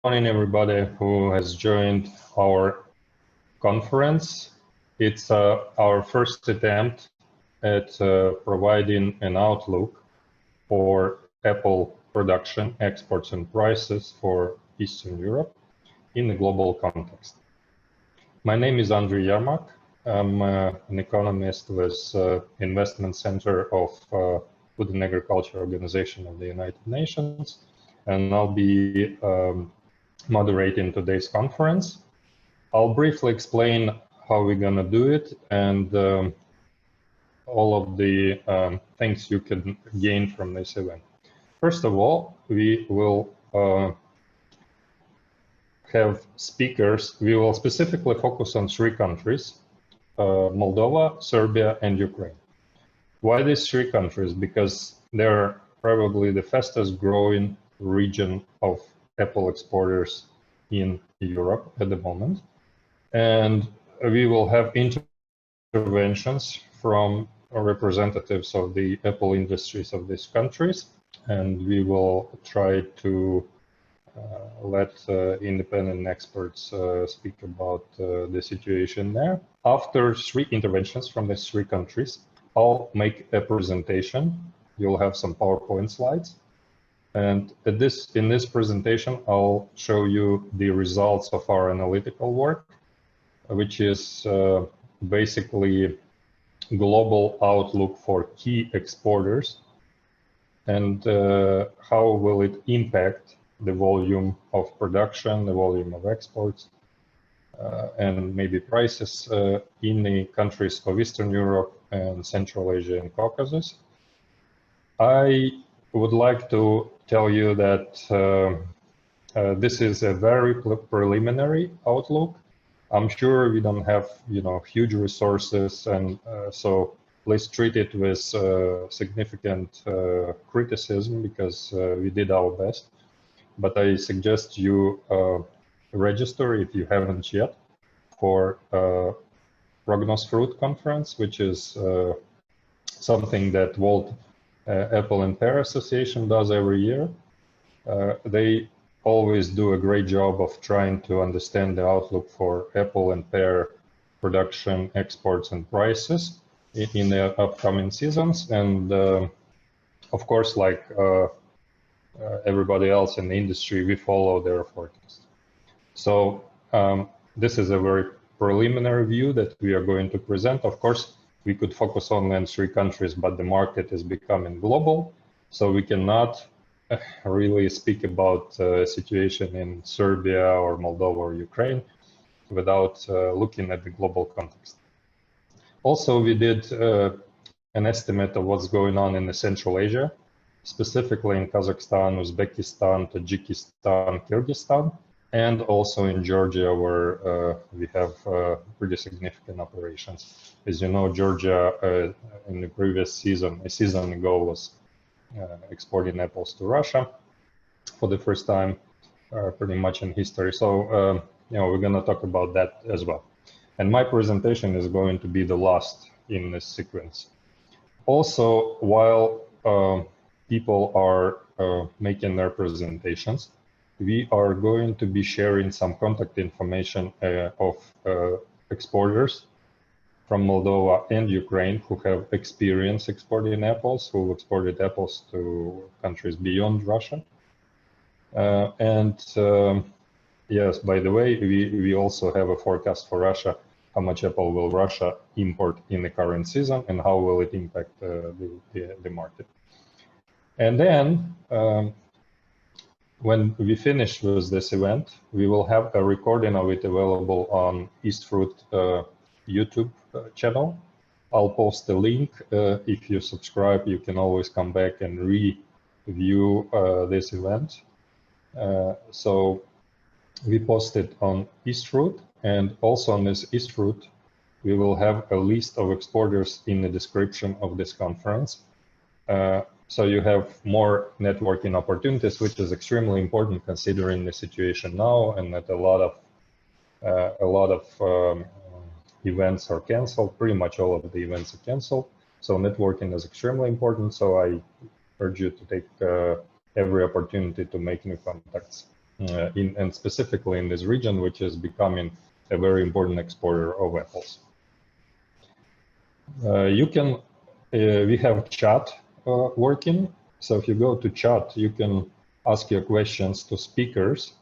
morning, everybody who has joined our conference. It's our first attempt at providing an outlook for apple production, exports, and prices for Eastern Europe in a global context. My name is Andriy Yarmak. I'm an economist with Investment Center of Food and Agriculture Organization of the United Nations, and I'll be moderating today's conference. I'll briefly explain how we're going to do it and all of the things you can gain from this event. First of all, we will have speakers. We will specifically focus on three countries, Moldova, Serbia, and Ukraine. Why these three countries? Because they're probably the fastest growing region of apple exporters in Europe at the moment. And we will have interventions from representatives of the apple industries of these countries, and we will try to let independent experts speak about the situation there. After three interventions from these three countries, I'll make a presentation. You'll have some PowerPoint slides. And in this presentation, I'll show you the results of our analytical work, which is basically global outlook for key exporters and how will it impact the volume of production, the volume of exports, and maybe prices in the countries of Eastern Europe and Central Asia and Caucasus. I would like to tell you that this is a very preliminary outlook. I'm sure we don't have, huge resources, and so let's treat it with significant criticism because we did our best. But I suggest you register if you haven't yet for Prognos Fruit Conference, which is something that World Apple and Pear Association does every year. They always do a great job of trying to understand the outlook for apple and pear production, exports, and prices in the upcoming seasons. And of course, like everybody else in the industry, we follow their forecast. So this is a very preliminary view that we are going to present. Of course, we could focus only on three countries, but the market is becoming global. So we cannot really speak about the situation in Serbia or Moldova or Ukraine without looking at the global context. Also, we did an estimate of what's going on in the Central Asia, specifically in Kazakhstan, Uzbekistan, Tajikistan, Kyrgyzstan, and also in Georgia, where we have pretty significant operations. As you know, Georgia in the previous season, a season ago, was exporting apples to Russia for the first time, pretty much in history. So, we're going to talk about that as well. And my presentation is going to be the last in this sequence. Also, while people are making their presentations, we are going to be sharing some contact information of exporters from Moldova and Ukraine who have experience exporting apples, who exported apples to countries beyond Russia. Yes, by the way, we also have a forecast for Russia, how much apple will Russia import in the current season and how will it impact the market. And then, when we finish with this event, we will have a recording of it available on EastFruit YouTube channel. I'll post the link. If you subscribe, you can always come back and review this event. So we post it on EastFruit, and also on this EastFruit, we will have a list of exporters in the description of this conference. So you have more networking opportunities, which is extremely important considering the situation now, and that a lot of events are canceled. Pretty much all of the events are canceled. So networking is extremely important. So I urge you to take every opportunity to make new contacts and specifically in this region, which is becoming a very important exporter of apples. We have chat working. So if you go to chat, you can ask your questions to speakers,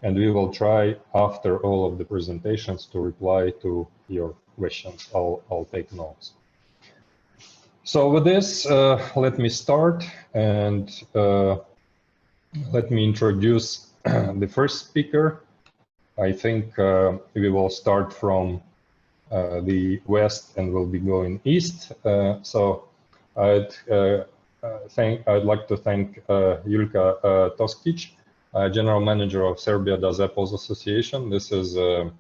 and we will try after all of the presentations to reply to your questions. I'll take notes. So with this, let me start, and let me introduce the first speaker. I think we will start from the west and we'll be going east. So I'd like to thank Julka Toskić, General Manager of Serbia Does Apples Association. This is an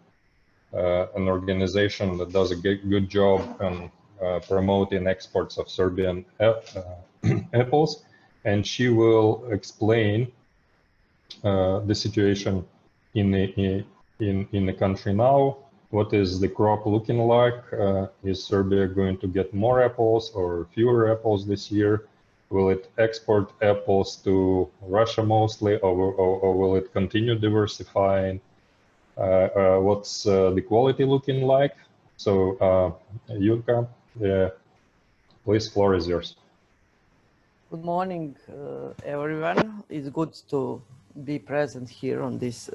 organization that does a good job in promoting exports of Serbian apples, and she will explain the situation in the country now. What is the crop looking like? Is Serbia going to get more apples or fewer apples this year? Will it export apples to Russia mostly, or will it continue diversifying? What's the quality looking like? So, Julka, please, floor is yours. Good morning, everyone. It's good to be present here on this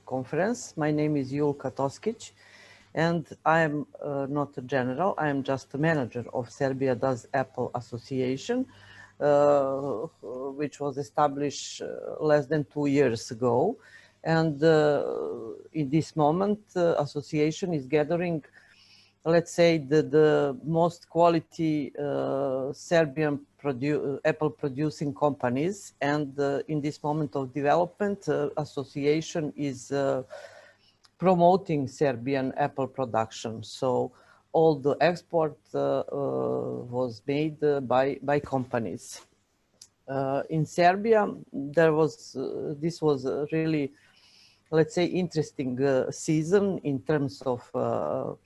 conference. My name is Julka Toskić, and I am not a general. I am just a manager of Serbia Does Apple Association, which was established less than 2 years ago. And in this moment, the association is gathering, let's say, the most quality Serbian apple producing companies. And in this moment of development, association is promoting Serbian apple production. So all the export was made by companies. In Serbia, this was really, let's say, interesting season in terms of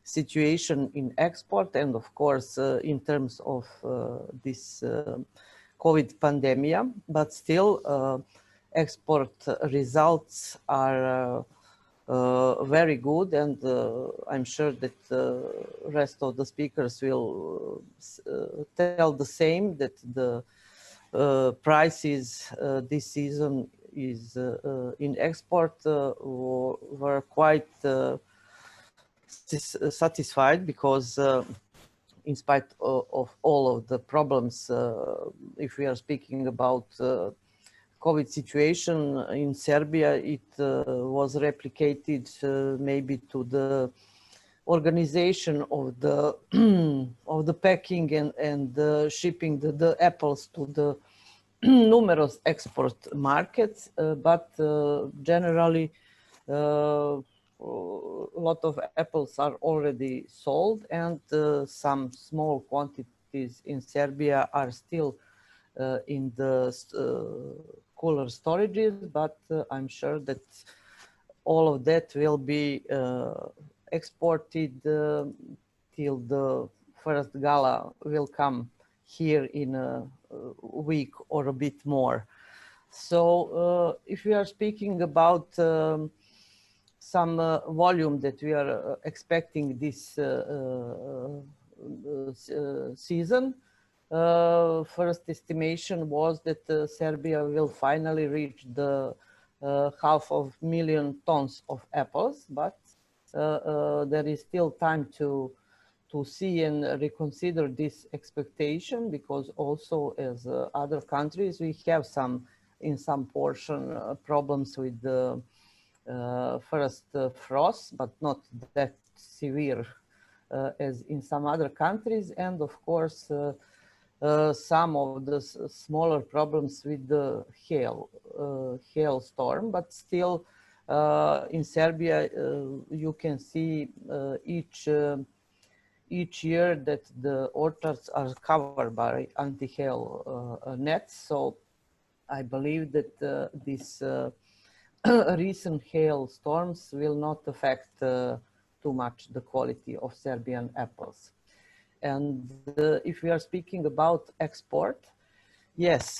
situation in export, and of course in terms of this COVID pandemic, but still export results are very good, and I'm sure that the rest of the speakers will tell the same, that the prices this season is in export were quite satisfied, because in spite of all of the problems, if we are speaking about COVID situation in Serbia, it was replicated maybe to the organization of the of the packing and shipping the apples to the numerous export markets, but generally a lot of apples are already sold, and some small quantities in Serbia are still in the cooler storages, but I'm sure that all of that will be exported till the first gala will come here in a week or a bit more. So if we are speaking about some volume that we are expecting this season, first estimation was that Serbia will finally reach the 500,000 tons of apples, but there is still time to see and reconsider this expectation, because also as other countries we have in some portion problems with the first frost, but not that severe as in some other countries, and of course some of the smaller problems with the hailstorm, but still in Serbia you can see each year that the orchards are covered by anti-hail nets. So I believe that this recent hailstorms will not affect too much the quality of Serbian apples. And if we are speaking about export, yes,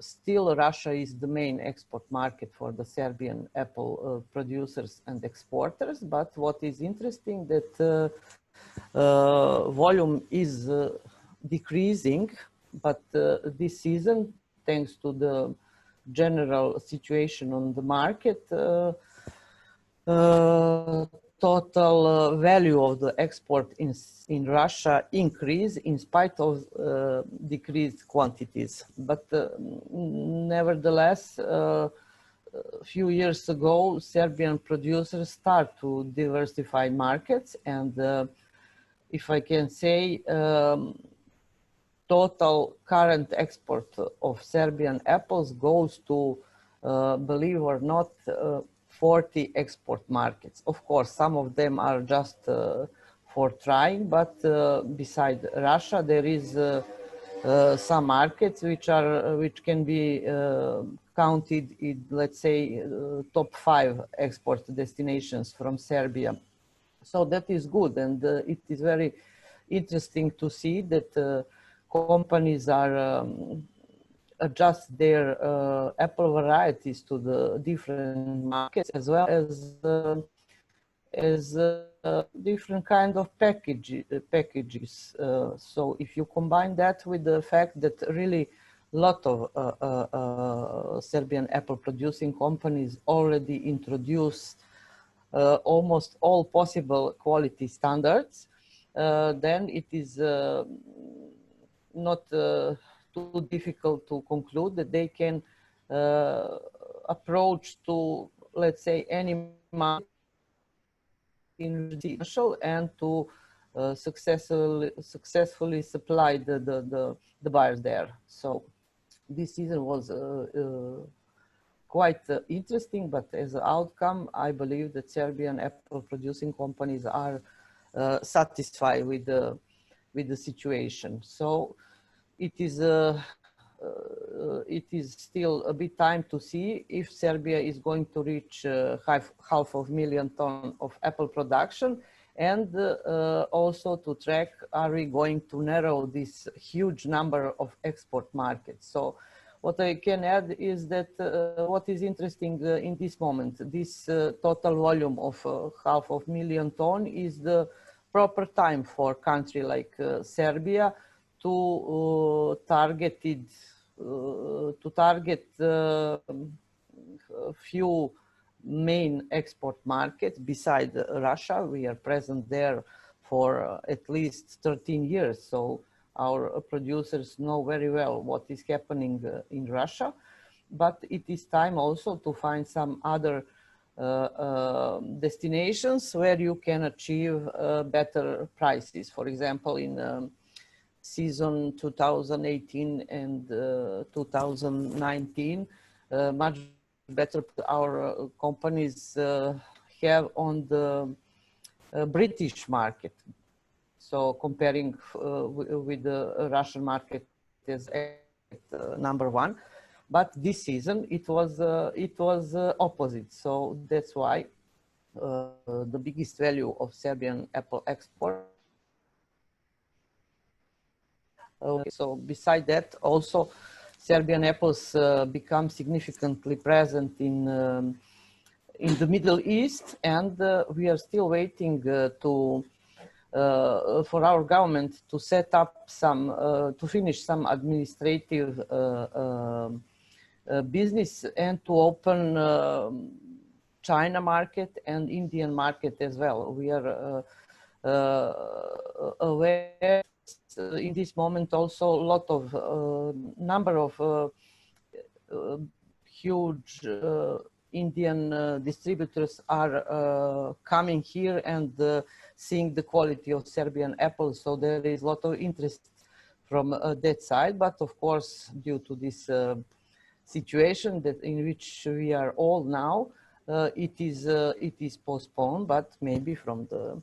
still Russia is the main export market for the Serbian apple producers and exporters. But what is interesting that volume is decreasing, but this season, thanks to the general situation on the market, total value of the export in Russia increased in spite of decreased quantities. But nevertheless, a few years ago, Serbian producers start to diversify markets, and if I can say, total current export of Serbian apples goes to, believe or not, 40 export markets. Of course, some of them are just for trying, but beside Russia, there is some markets which can be counted in, let's say, top 5 export destinations from Serbia. So that is good, and it is very interesting to see that companies are adjust their apple varieties to the different markets, as well as different kind of packages. So if you combine that with the fact that really a lot of Serbian apple producing companies already introduce almost all possible quality standards, then it is not too difficult to conclude that they can approach to, let's say, any market in commercial and to successfully supply the buyers there. So this season was quite interesting, but as an outcome, I believe that Serbian apple producing companies are satisfied with the situation. So it is still a bit time to see if Serbia is going to reach half of million ton of apple production, and also to track, are we going to narrow this huge number of export markets. So what I can add is that what is interesting in this moment, this total volume of half of million ton is the proper time for a country like Serbia to target a few main export markets beside Russia. We are present there for at least 13 years. So our producers know very well what is happening in Russia, but it is time also to find some other destinations where you can achieve better prices. For example, in season 2018 and 2019, much better our companies have on the British market. So comparing with the Russian market is number 1, but this season it was opposite. So that's why the biggest value of Serbian apple export. So beside that, also Serbian apples become significantly present in the Middle East, and we are still waiting for our government to set up some, to finish some administrative business and to open China market and Indian market as well. We are aware in this moment also a lot of number of huge Indian distributors are coming here and seeing the quality of Serbian apples. So there is a lot of interest from that side, but of course, due to this situation that in which we are all now, it is postponed, but maybe from the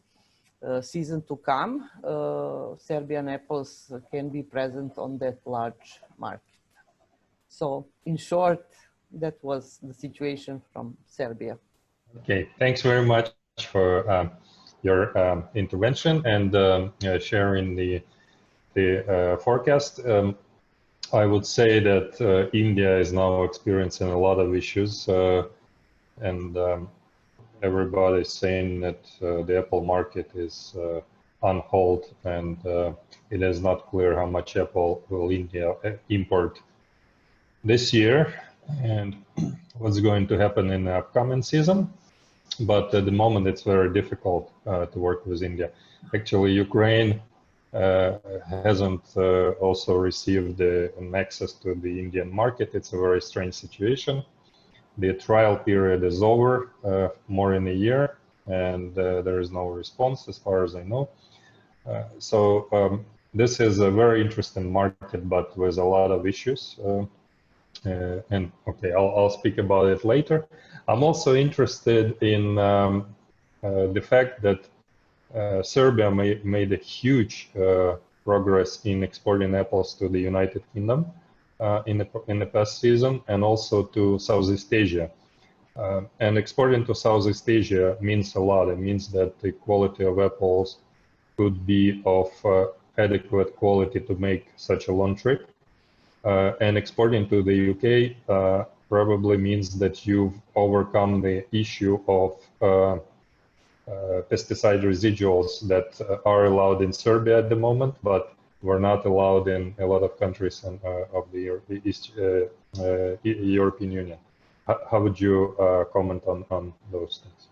season to come, Serbian apples can be present on that large market. So in short, that was the situation from Serbia. Okay, thanks very much for your intervention and sharing the forecast. I would say that India is now experiencing a lot of issues, and everybody is saying that the Apple market is on hold, and it is not clear how much Apple will India import this year and what's going to happen in the upcoming season. But at the moment, it's very difficult to work with India. Actually, Ukraine hasn't also received an access to the Indian market. It's a very strange situation. The trial period is over more than a year, and there is no response as far as I know. So this is a very interesting market, but with a lot of issues. And okay, I'll speak about it later. I'm also interested in the fact that Serbia made a huge progress in exporting apples to the United Kingdom in the past season, and also to Southeast Asia. And exporting to Southeast Asia means a lot. It means that the quality of apples could be of adequate quality to make such a long trip. And exporting to the UK probably means that you've overcome the issue of pesticide residuals that are allowed in Serbia at the moment, but were not allowed in a lot of countries of the European Union. How would you comment on those things?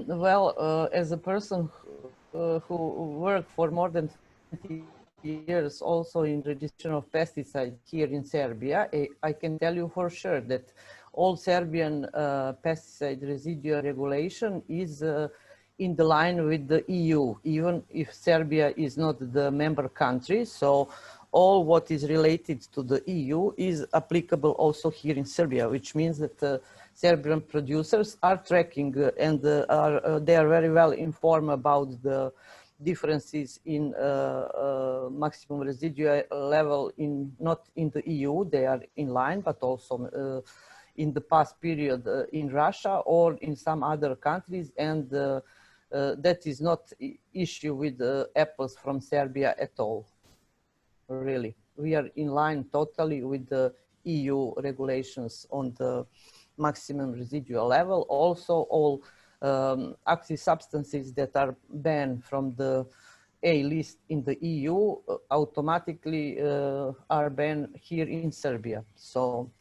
Well, as a person who worked for more than 20 years also in registration of pesticides here in Serbia, I can tell you for sure that all Serbian pesticide residual regulation is in the line with the EU, even if Serbia is not the member country. So all what is related to the EU is applicable also here in Serbia, which means that Serbian producers are tracking and they are very well informed about the differences in maximum residual level not in the EU, they are in line, but also in the past period in Russia or in some other countries, and that is not issue with apples from Serbia at all. Really, we are in line totally with the EU regulations on the maximum residual level. Also, all active substances that are banned from the A list in the EU automatically are banned here in Serbia. So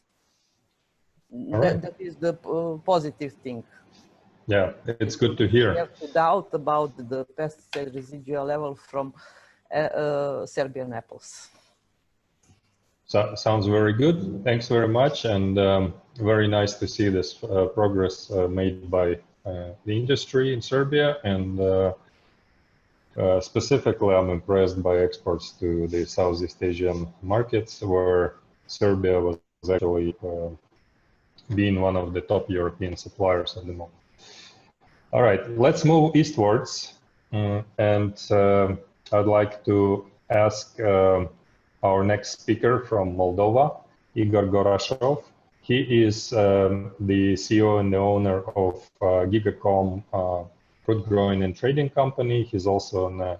that is the positive thing. Yeah, it's good to hear. We have to doubt about the pesticide residual level from Serbian apples. So, sounds very good. Thanks very much, and very nice to see this progress made by the industry in Serbia, and specifically I'm impressed by exports to the Southeast Asian markets, where Serbia was actually being one of the top European suppliers at the moment. All right, let's move eastwards, and I'd like to ask our next speaker from Moldova, Igor Gorashov. He is the CEO and the owner of Gigacom fruit growing and trading company. He's also an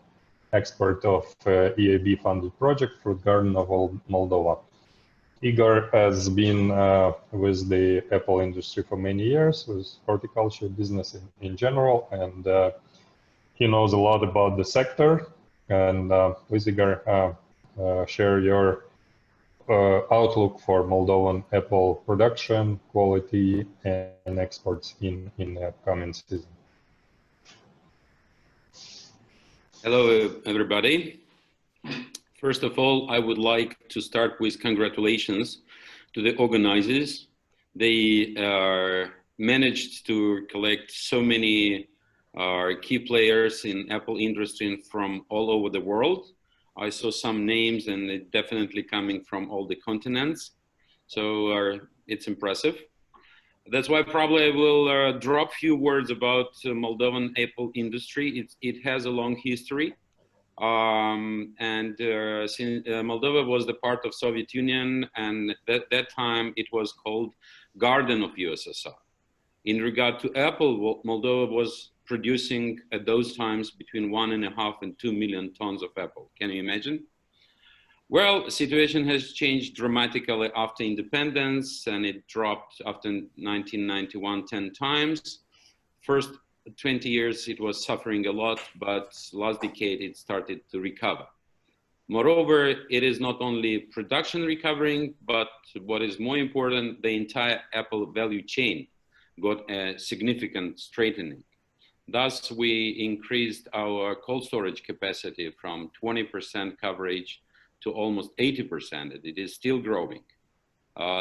expert of EIB-funded project, Fruit Garden of Moldova. Igor has been with the apple industry for many years, with horticulture business in general, and he knows a lot about the sector. And please, Igor, share your outlook for Moldovan apple production, quality, and exports in the upcoming season. Hello, everybody. First of all, I would like to start with congratulations to the organizers. They managed to collect so many key players in Apple industry from all over the world. I saw some names, and they're definitely coming from all the continents. So it's impressive. That's why probably I will drop a few words about Moldovan apple industry. It has a long history. Since Moldova was the part of Soviet Union, and that time it was called Garden of USSR. In regard to apple, Moldova was producing at those times between 1.5 and 2 million tons of apple. Can you imagine? Well, the situation has changed dramatically after independence, and it dropped after 1991 10 times. First 20 years it was suffering a lot, but last decade it started to recover. Moreover, it is not only production recovering, but what is more important, the entire Apple value chain got a significant straightening. Thus, we increased our cold storage capacity from 20% coverage to almost 80%. It is still growing.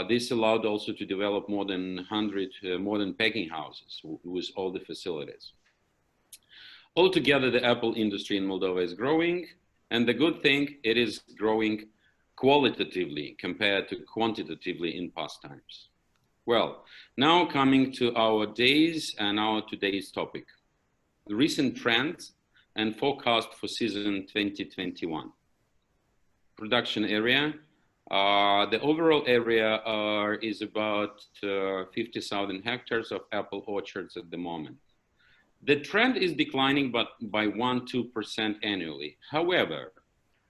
This allowed also to develop more than 100 modern packing houses with all the facilities. Altogether, the Apple industry in Moldova is growing, and the good thing, it is growing qualitatively compared to quantitatively in past times. Well, now coming to our days and our today's topic, the recent trends and forecast for season 2021. Production area. The overall area is about 50,000 hectares of apple orchards at the moment. The trend is declining, but by 1–2% annually. However,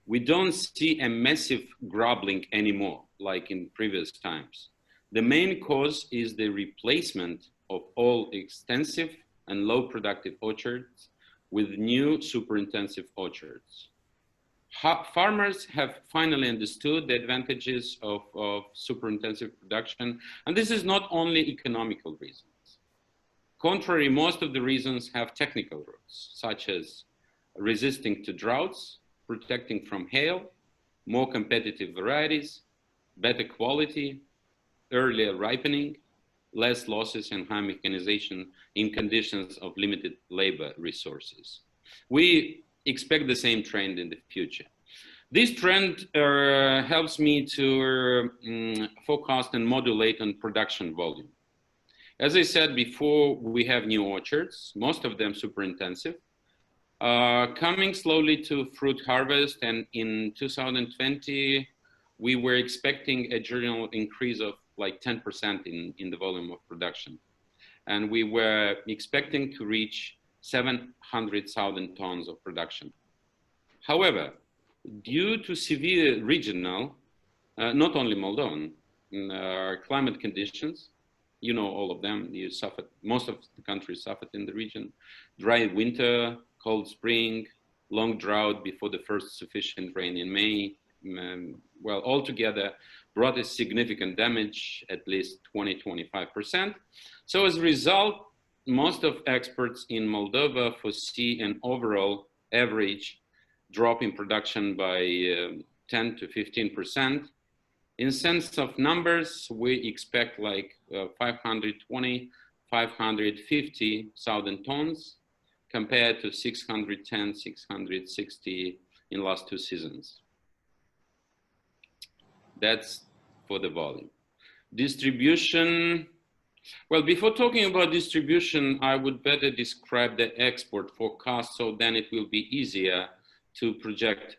we don't see a massive grubbling anymore, like in previous times. The main cause is the replacement of all extensive and low productive orchards with new super intensive orchards. Farmers have finally understood the advantages of super intensive production, and this is not only economical reasons. Contrary, most of the reasons have technical roots, such as resisting to droughts, protecting from hail, more competitive varieties, better quality, earlier ripening, less losses and high mechanization in conditions of limited labor resources. We expect the same trend in the future. This trend helps me to forecast and modulate on production volume. As I said before, we have new orchards, most of them super intensive, coming slowly to fruit harvest, and in 2020, we were expecting a general increase of like 10% in the volume of production. And we were expecting to reach 700,000 tons of production. However, due to severe regional, not only Moldovan, climate conditions, you know all of them, you suffered, most of the countries suffered in the region, dry winter, cold spring, long drought before the first sufficient rain in May, well, altogether brought a significant damage, at least 20–25%. So as a result, most of experts in Moldova foresee an overall average drop in production by 10–15%. In sense of numbers, we expect like 520–550,000 tons compared to 610–660 in last two seasons. That's for the volume. Distribution. Well, before talking about distribution, I would better describe the export forecast, so then it will be easier to project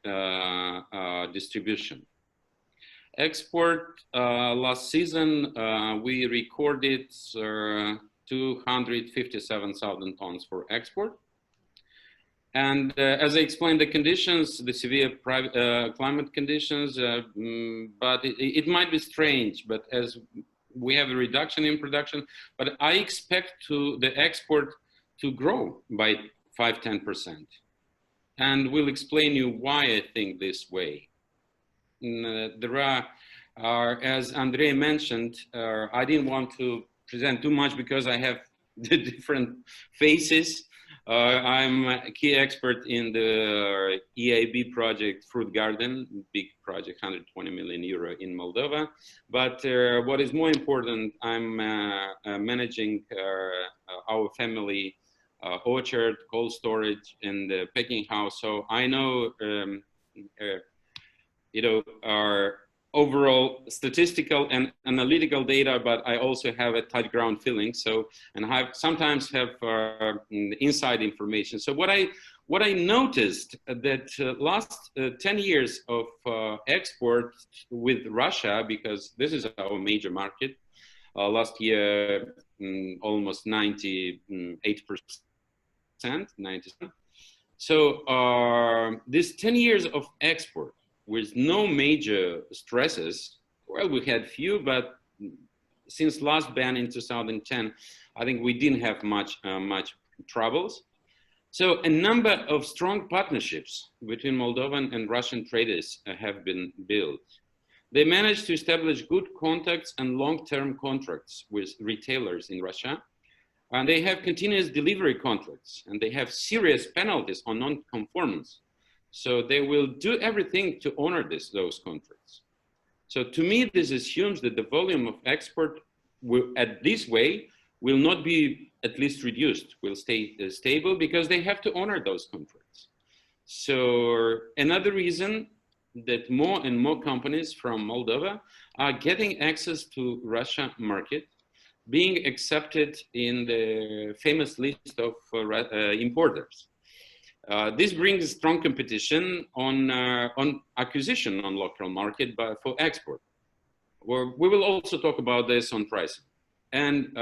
distribution. Export, last season, we recorded 257,000 tons for export. And as I explained, the conditions, the severe climate conditions, but it might be strange, but as we have a reduction in production, but I expect the export to grow by 5–10%. And we'll explain you why I think this way. There are, as Andriy mentioned, I didn't want to present too much because I have the different faces. I'm a key expert in the EIB project Fruit Garden, big project, 120 million euro in Moldova. But what is more important, I'm managing our family orchard, cold storage, and the packing house. So I know, our overall statistical and analytical data, but I also have a tight ground feeling. So, and sometimes have inside information. So what I noticed that last 10 years of export with Russia, because this is our major market, last year almost 98%, 90%. So this 10 years of export with no major stresses. Well, we had few, but since last ban in 2010, I think we didn't have much troubles. So a number of strong partnerships between Moldovan and Russian traders have been built. They managed to establish good contacts and long-term contracts with retailers in Russia. And they have continuous delivery contracts, and they have serious penalties on non-conformance. So they will do everything to honor those contracts. So to me, this assumes that the volume of export will, at this way, will not be at least reduced, will stay stable, because they have to honor those contracts. So another reason that more and more companies from Moldova are getting access to Russia market, being accepted in the famous list of importers. This brings strong competition on acquisition on local market for export. We will also talk about this on pricing. And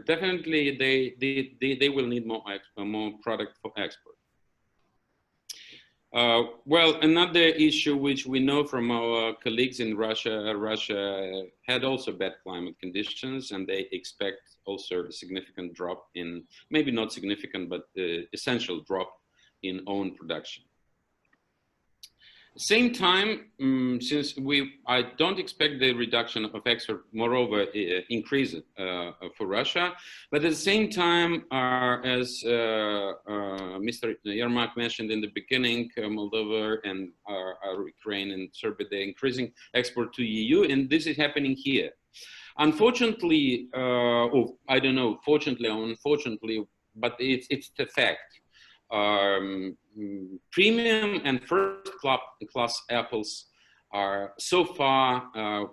definitely they will need more product for export. Well, another issue which we know from our colleagues in Russia, Russia had also bad climate conditions, and they expect also a significant drop in, maybe not significant, but essential drop in own production. Same time, since I don't expect the reduction of export, moreover, increase for Russia, but at the same time, as Mr. Yarmak mentioned in the beginning, Moldova and Ukraine and Serbia, they're increasing export to EU, and this is happening here. Unfortunately, I don't know, fortunately or unfortunately, but it's the fact. Premium and first class apples are so far,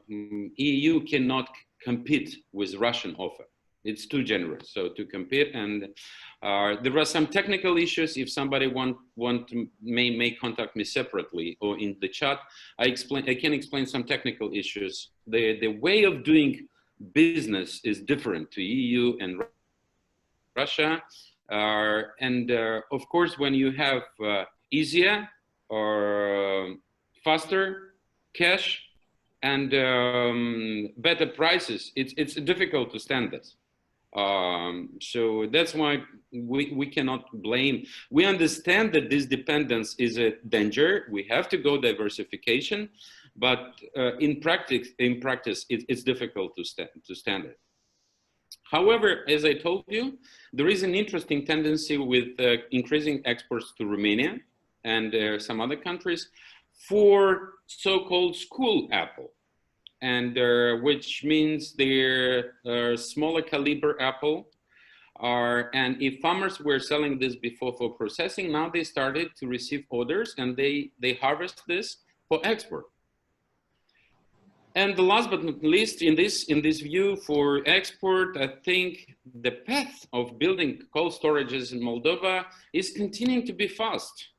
EU cannot compete with Russian offer. It's too generous, so to compete, and there are some technical issues. If somebody may contact me separately or in the chat, I can explain some technical issues. The way of doing business is different to EU and Russia. Of course, when you have easier or faster cash and better prices, it's difficult to stand this. So that's why we cannot blame. We understand that this dependence is a danger. We have to go diversification, but in practice, it's difficult to stand it. However, as I told you, there is an interesting tendency with increasing exports to Romania and some other countries for so-called school apple, and which means they're smaller caliber apple. And if farmers were selling this before for processing, now they started to receive orders and they harvest this for export. And the last but not least, in this view for export, I think the path of building cold storages in Moldova is continuing to be fast.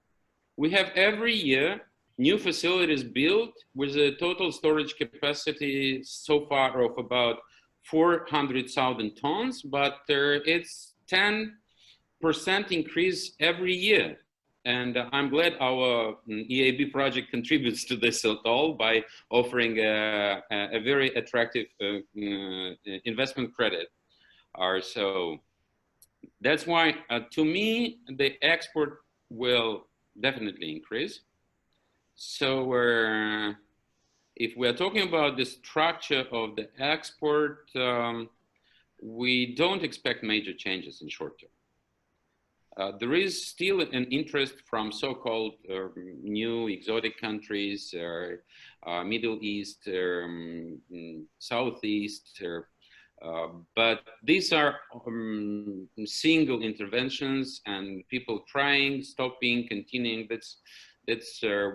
We have every year new facilities built with a total storage capacity so far of about 400,000 tons, but it's 10% increase every year. And I'm glad our EIB project contributes to this at all by offering a very attractive investment credit. So that's why, to me, the export will definitely increase. So if we are talking about the structure of the export, we don't expect major changes in short term. There is still an interest from so-called new exotic countries, Middle East, Southeast, but these are single interventions and people trying, stopping, continuing. That's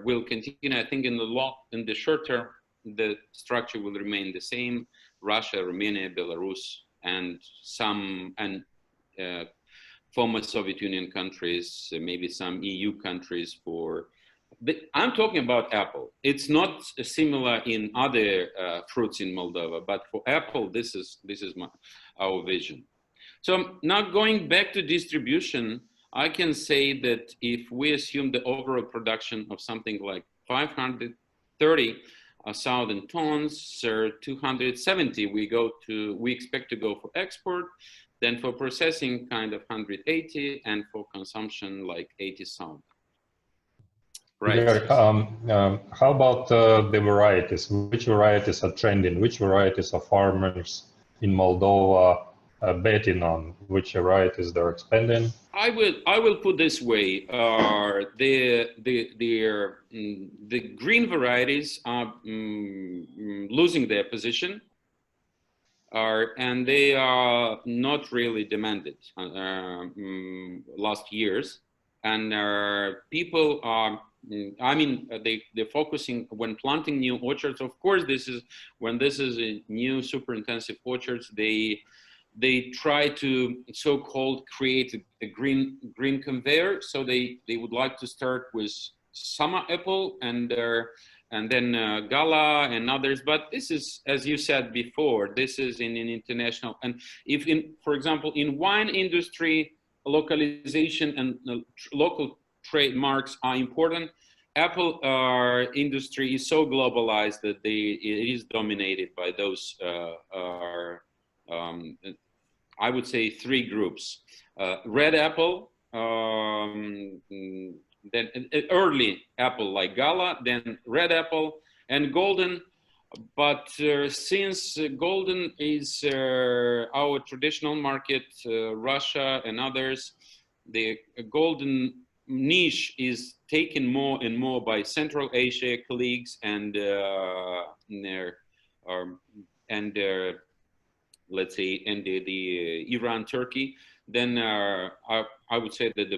will continue. I think in the short term, the structure will remain the same: Russia, Romania, Belarus, and some former Soviet Union countries, maybe some EU countries I'm talking about apple. It's not similar in other fruits in Moldova, but for apple, this is our vision. So now going back to distribution, I can say that if we assume the overall production of something like 500 30,000 tons, 270 we expect to go for export, then for processing kind of 180, and for consumption like 80,000. Right. How about the varieties? Which varieties are trending? Which varieties are farmers in Moldova betting on? Which varieties they're expanding? I will put this way: the green varieties are losing their position, and they are not really demanded last years, and people are. I mean, they're focusing when planting new orchards. Of course, this is a new super intensive orchards. They try to so-called create a green conveyor. So they would like to start with summer apple and then Gala and others. But this is, as you said before, this is in an international. And if for example, in wine industry, localization and local trademarks are important. Apple industry is so globalized that it is dominated by those I would say 3 groups: red apple, then early apple like Gala, then red apple, and golden. But since golden is our traditional market, Russia and others, the golden niche is taken more and more by Central Asia colleagues and let's say the Iran, Turkey. Then I would say that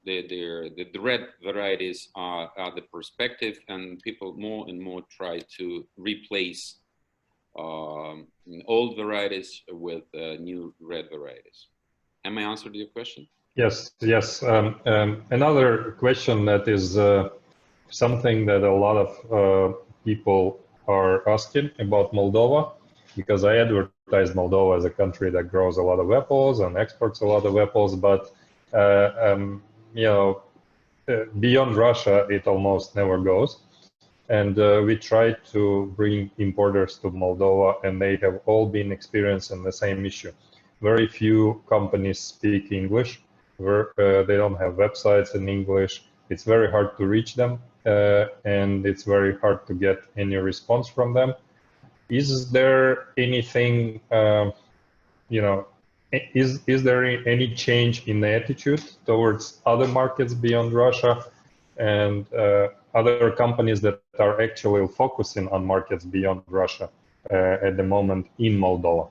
the red varieties are the perspective, and people more and more try to replace old varieties with new red varieties. Am I answered your question? Yes. Another question that is something that a lot of people are asking about Moldova, because I advertise Moldova as a country that grows a lot of apples and exports a lot of apples, but beyond Russia, it almost never goes. And we try to bring importers to Moldova, and they have all been experiencing the same issue. Very few companies speak English. They don't have websites in English. It's very hard to reach them, and it's very hard to get any response from them. Is there anything, is there any change in the attitude towards other markets beyond Russia and other companies that are actually focusing on markets beyond Russia at the moment in Moldova?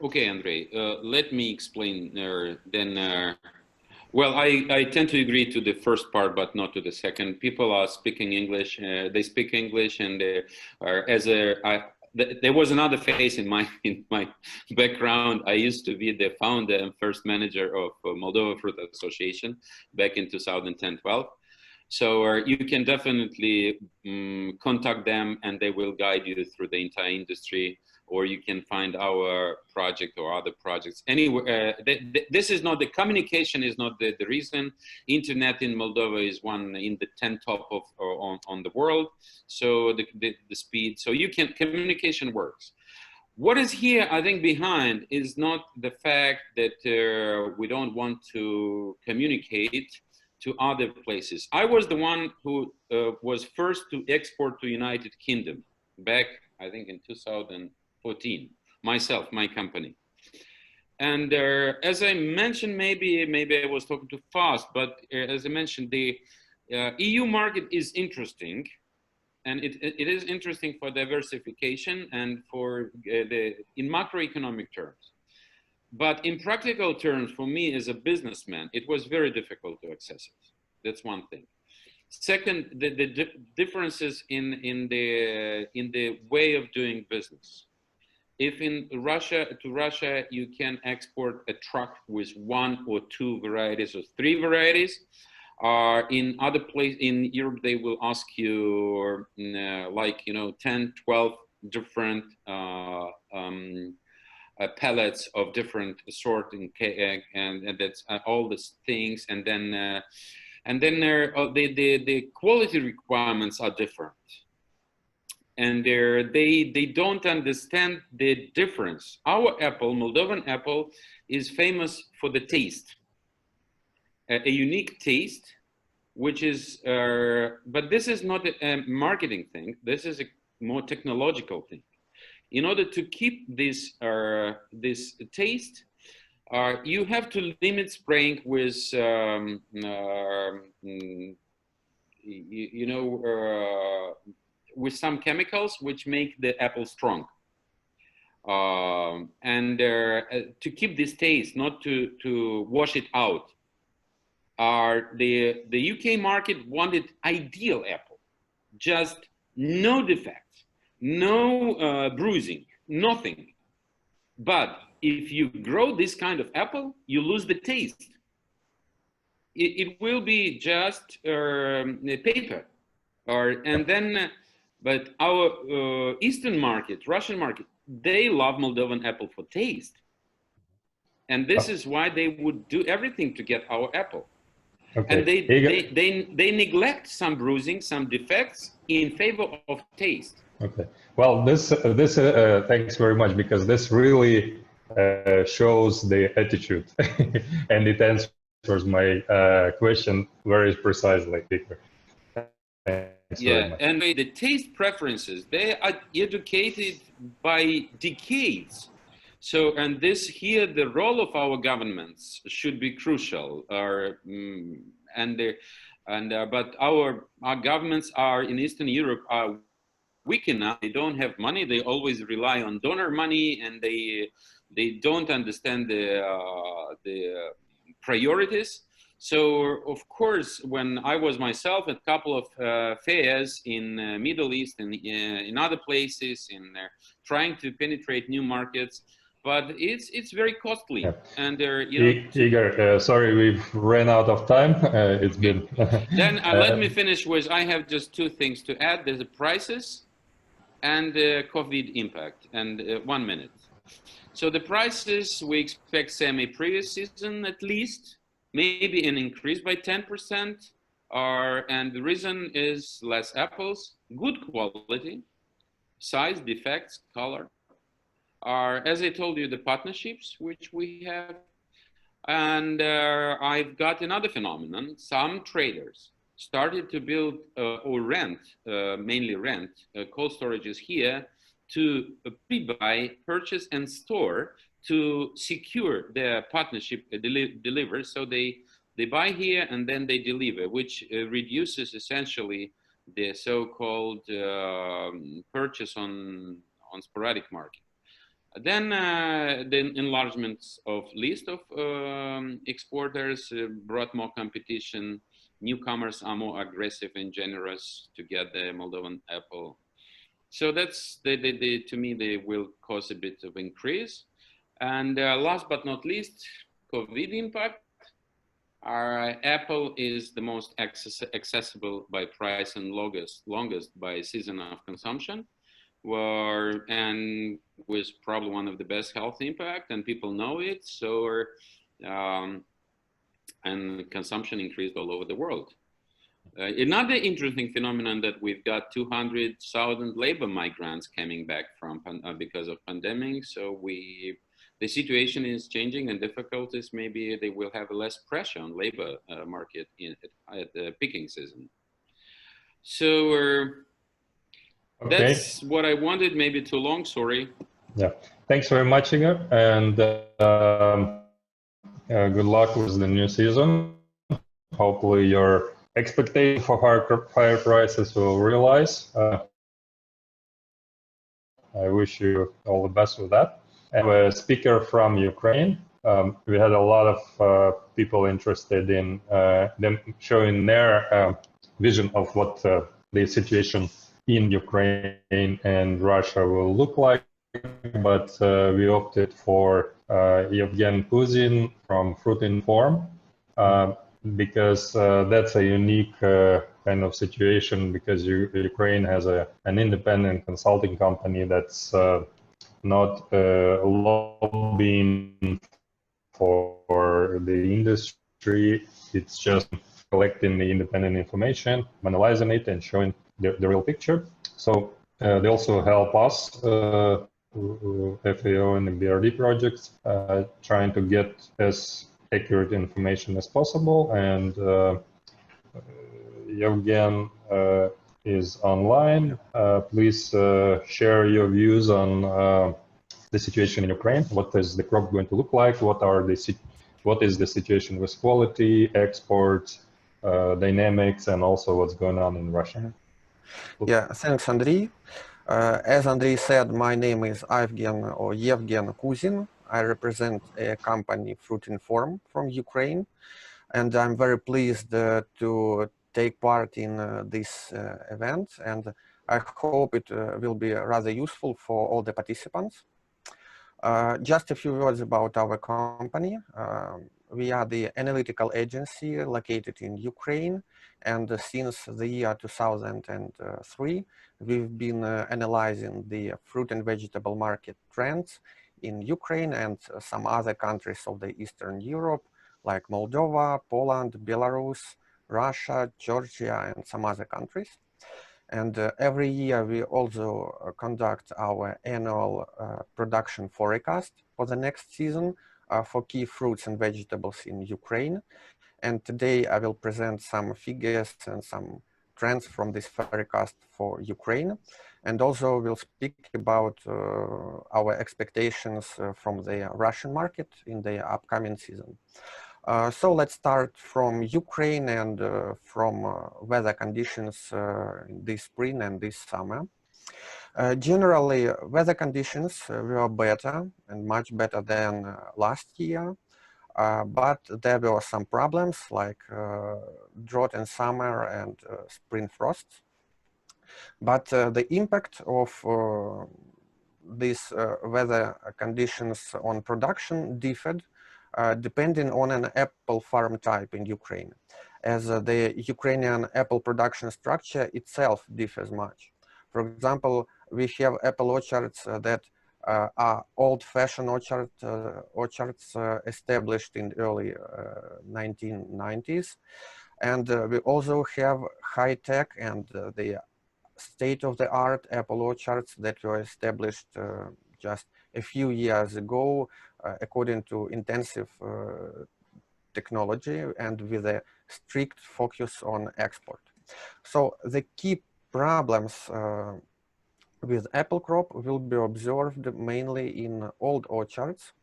Okay, Andriy, let me explain well, I tend to agree to the first part, but not to the second. People are speaking English. They speak English, and there was another phase in my background. I used to be the founder and first manager of Moldova Fruit Association back in 2010-12. So you can definitely contact them, and they will guide you through the entire industry. Or you can find our project or other projects. Anyway, this is not, the communication is not the reason. Internet in Moldova is one in the 10 top of on the world. So the speed, so communication works. What is here, I think, behind is not the fact that we don't want to communicate to other places. I was the one who was first to export to United Kingdom back, I think, in 2014, myself, my company. And as I mentioned, maybe I was talking too fast, but as I mentioned, the EU market is interesting, and it is interesting for diversification and for in macroeconomic terms. But in practical terms, for me as a businessman, it was very difficult to access it. That's one thing. Second, the differences in the way of doing business. If in Russia, you can export a truck with 1 or 2 varieties or 3 varieties, in other places in Europe, they will ask you 10, 12 different pellets of different sorting, and that's all these things, and then the quality requirements are different. and they don't understand the difference. Our apple, Moldovan apple, is famous for the taste, a unique taste, which is, but this is not a marketing thing. This is a more technological thing. In order to keep this this taste, you have to limit spraying with, with some chemicals which make the apple strong. And to keep this taste, not to wash it out. The UK market wanted ideal apple, just no defects, no bruising, nothing. But if you grow this kind of apple, you lose the taste. It will be just paper, and then. But our Eastern market, Russian market, they love Moldovan apple for taste, and this is why they would do everything to get our apple. Okay. And they neglect some bruising, some defects in favor of taste. Okay. Well, this thanks very much, because this really shows the attitude, and it answers my question very precisely, Igor. Yeah, and the taste preferences, they are educated by decades. So, and this here, the role of our governments should be crucial. But our governments are in Eastern Europe are weak enough. They don't have money. They always rely on donor money, and they don't understand the priorities. So, of course, when I was myself at a couple of fairs in Middle East and in other places, in trying to penetrate new markets, but it's very costly. Yeah. And Igor, sorry, we've ran out of time. It's been. Then let me finish with, I have just two things to add. There's the prices and the COVID impact. And 1 minute. So the prices, we expect semi-previous season at least. Maybe an increase by 10%, and the reason is less apples, good quality, size, defects, color. As I told you, the partnerships which we have, and I've got another phenomenon. Some traders started to build or rent, mainly rent, cold storages here to pre-buy, purchase, and store to secure their partnership delivers. So they buy here and then they deliver, which reduces essentially the so-called purchase on sporadic market. Then the enlargements of list of exporters brought more competition. Newcomers are more aggressive and generous to get the Moldovan apple. So that's to me, they will cause a bit of increase. And last but not least, COVID impact. Our apple is the most accessible by price and longest by season of consumption, and with probably one of the best health impact, and people know it. So, and consumption increased all over the world. Another interesting phenomenon that we've got 200,000 labor migrants coming back from because of pandemic. So the situation is changing, and difficulties, maybe they will have less pressure on labor market at the picking season. So that's what I wanted, maybe too long, sorry. Yeah, thanks very much, Igor, and good luck with the new season. Hopefully your expectation for higher prices will realize. I wish you all the best with that. And a speaker from Ukraine. We had a lot of people interested in them showing their vision of what the situation in Ukraine and Russia will look like. But we opted for Ievgen Kuzin from EIB-funded because that's a unique kind of situation, because Ukraine has an independent consulting company that's not lobbying for the industry. It's just collecting the independent information, analyzing it, and showing the real picture. So They also help us, FAO and EBRD projects, trying to get as accurate information as possible. And Ievgen is online. Please share your views on the situation in Ukraine. What is the crop going to look like? What is the situation with quality, exports, dynamics, and also what's going on in Russia? Yeah, thanks, Andriy. As Andriy said, my name is Ievgen Kuzin. I represent a company, EIB-funded, from Ukraine, and I'm very pleased to take part in this event, and I hope it will be rather useful for all the participants. Just a few words about our company. We are the analytical agency located in Ukraine, and since the year 2003, we've been analyzing the fruit and vegetable market trends in Ukraine and some other countries of the Eastern Europe, like Moldova, Poland, Belarus, Russia, Georgia, and some other countries. And every year we also conduct our annual production forecast for the next season for key fruits and vegetables in Ukraine. And today I will present some figures and some trends from this forecast for Ukraine. And also we'll speak about our expectations from the Russian market in the upcoming season. So let's start from Ukraine and from weather conditions this spring and this summer. Generally, weather conditions were better and much better than last year, but there were some problems like drought in summer and spring frosts. But the impact of these weather conditions on production differed depending on an apple farm type in Ukraine, as the Ukrainian apple production structure itself differs much. For example, we have apple orchards that are old-fashioned orchards established in early 1990s. And we also have high-tech and the state-of-the-art apple orchards that were established just a few years ago according to intensive technology and with a strict focus on export. So the key problems with apple crop will be observed mainly in old orchards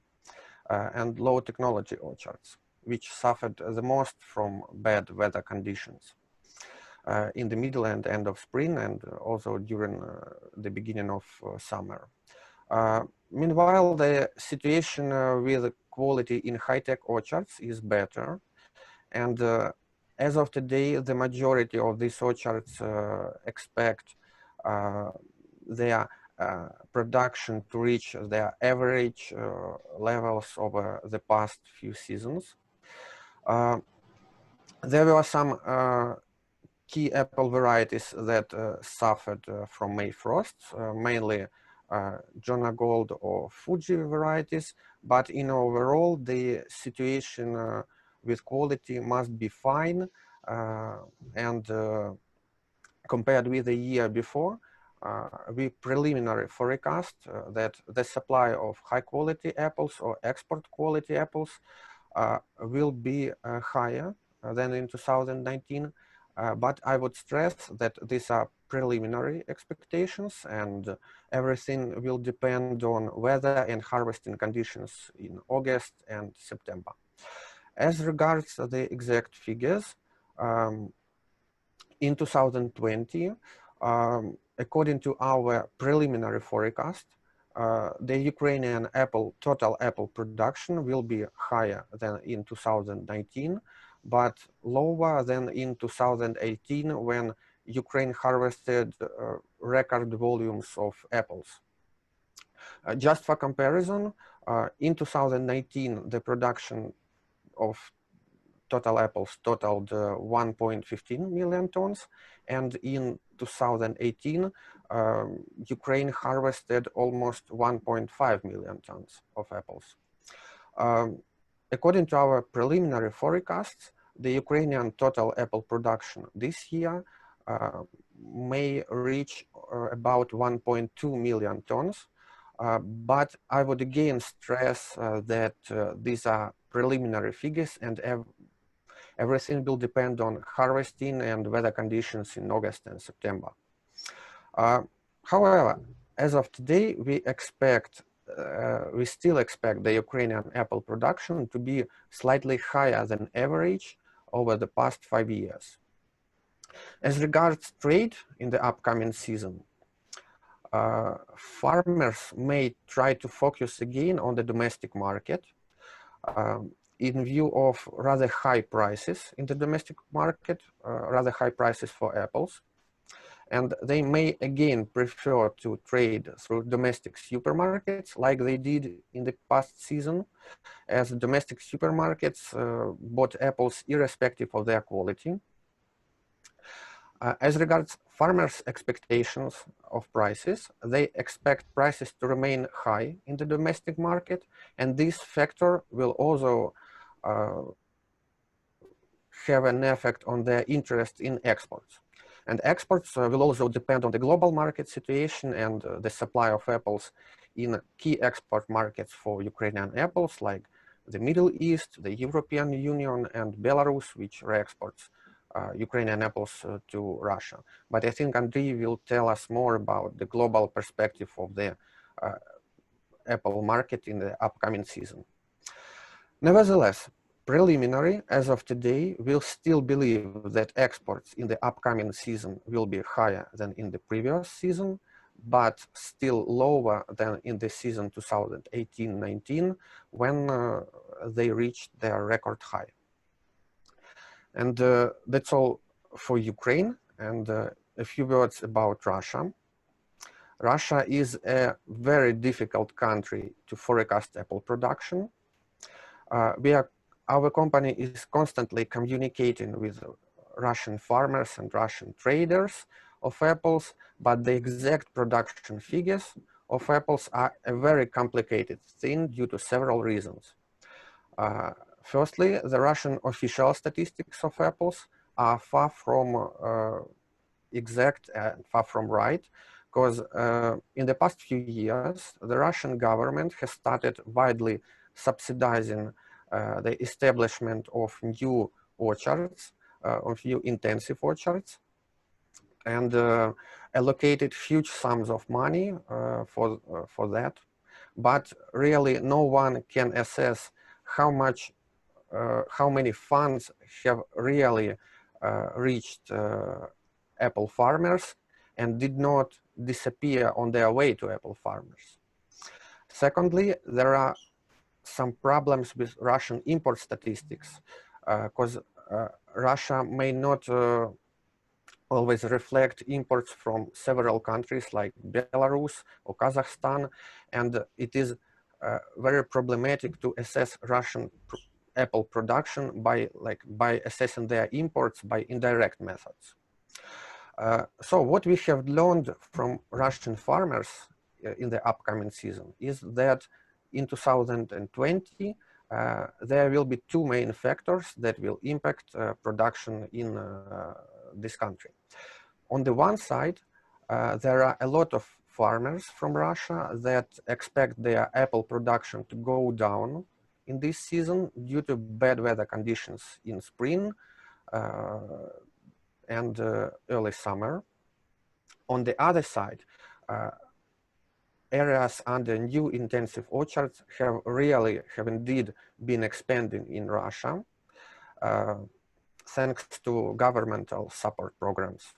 and low technology orchards, which suffered the most from bad weather conditions in the middle and end of spring and also during the beginning of summer. Meanwhile, the situation with quality in high-tech orchards is better. And as of today, the majority of these orchards expect their production to reach their average levels over the past few seasons. There were some key apple varieties that suffered from May frosts, mainly Jonah Gold or Fuji varieties, but in overall the situation with quality must be fine, and compared with the year before, we preliminary forecast that the supply of high quality apples or export quality apples will be higher than in 2019. But I would stress that these are preliminary expectations and everything will depend on weather and harvesting conditions in August and September. As regards the exact figures, in 2020, according to our preliminary forecast, the Ukrainian total apple production will be higher than in 2019, but lower than in 2018 when Ukraine harvested record volumes of apples. Just for comparison, in 2019, the production of total apples totaled 1.15 million tons, and in 2018, Ukraine harvested almost 1.5 million tons of apples. According to our preliminary forecasts, the Ukrainian total apple production this year may reach about 1.2 million tons. But I would again stress that these are preliminary figures, and everything will depend on harvesting and weather conditions in August and September. However, as of today, we still expect the Ukrainian apple production to be slightly higher than average over the past 5 years. As regards trade in the upcoming season, farmers may try to focus again on the domestic market in view of rather high prices in the domestic market, rather high prices for apples. And they may again prefer to trade through domestic supermarkets like they did in the past season, as domestic supermarkets bought apples irrespective of their quality. As regards farmers' expectations of prices, they expect prices to remain high in the domestic market, and this factor will also have an effect on their interest in exports. And exports will also depend on the global market situation and the supply of apples in key export markets for Ukrainian apples, like the Middle East, the European Union, and Belarus, which re-exports Ukrainian apples to Russia. But I think Andriy will tell us more about the global perspective of the apple market in the upcoming season. Nevertheless, preliminary, as of today, we'll still believe that exports in the upcoming season will be higher than in the previous season, but still lower than in the season 2018-19, when they reached their record high. And that's all for Ukraine. And a few words about Russia. Russia is a very difficult country to forecast apple production. Our company is constantly communicating with Russian farmers and Russian traders of apples, but the exact production figures of apples are a very complicated thing due to several reasons. Firstly, the Russian official statistics of apples are far from exact and far from right, because in the past few years, the Russian government has started widely subsidizing the establishment of new orchards, of new intensive orchards, and allocated huge sums of money for that. But really, no one can assess how many funds have really reached apple farmers and did not disappear on their way to apple farmers. Secondly, there are some problems with Russian import statistics, because Russia may not always reflect imports from several countries like Belarus or Kazakhstan, and it is very problematic to assess Russian apple production by assessing their imports by indirect methods. So what we have learned from Russian farmers in the upcoming season is that in 2020, there will be two main factors that will impact production in this country. On the one side, there are a lot of farmers from Russia that expect their apple production to go down in this season due to bad weather conditions in spring and early summer. On the other side, areas under new intensive orchards have indeed been expanding in Russia, thanks to governmental support programs.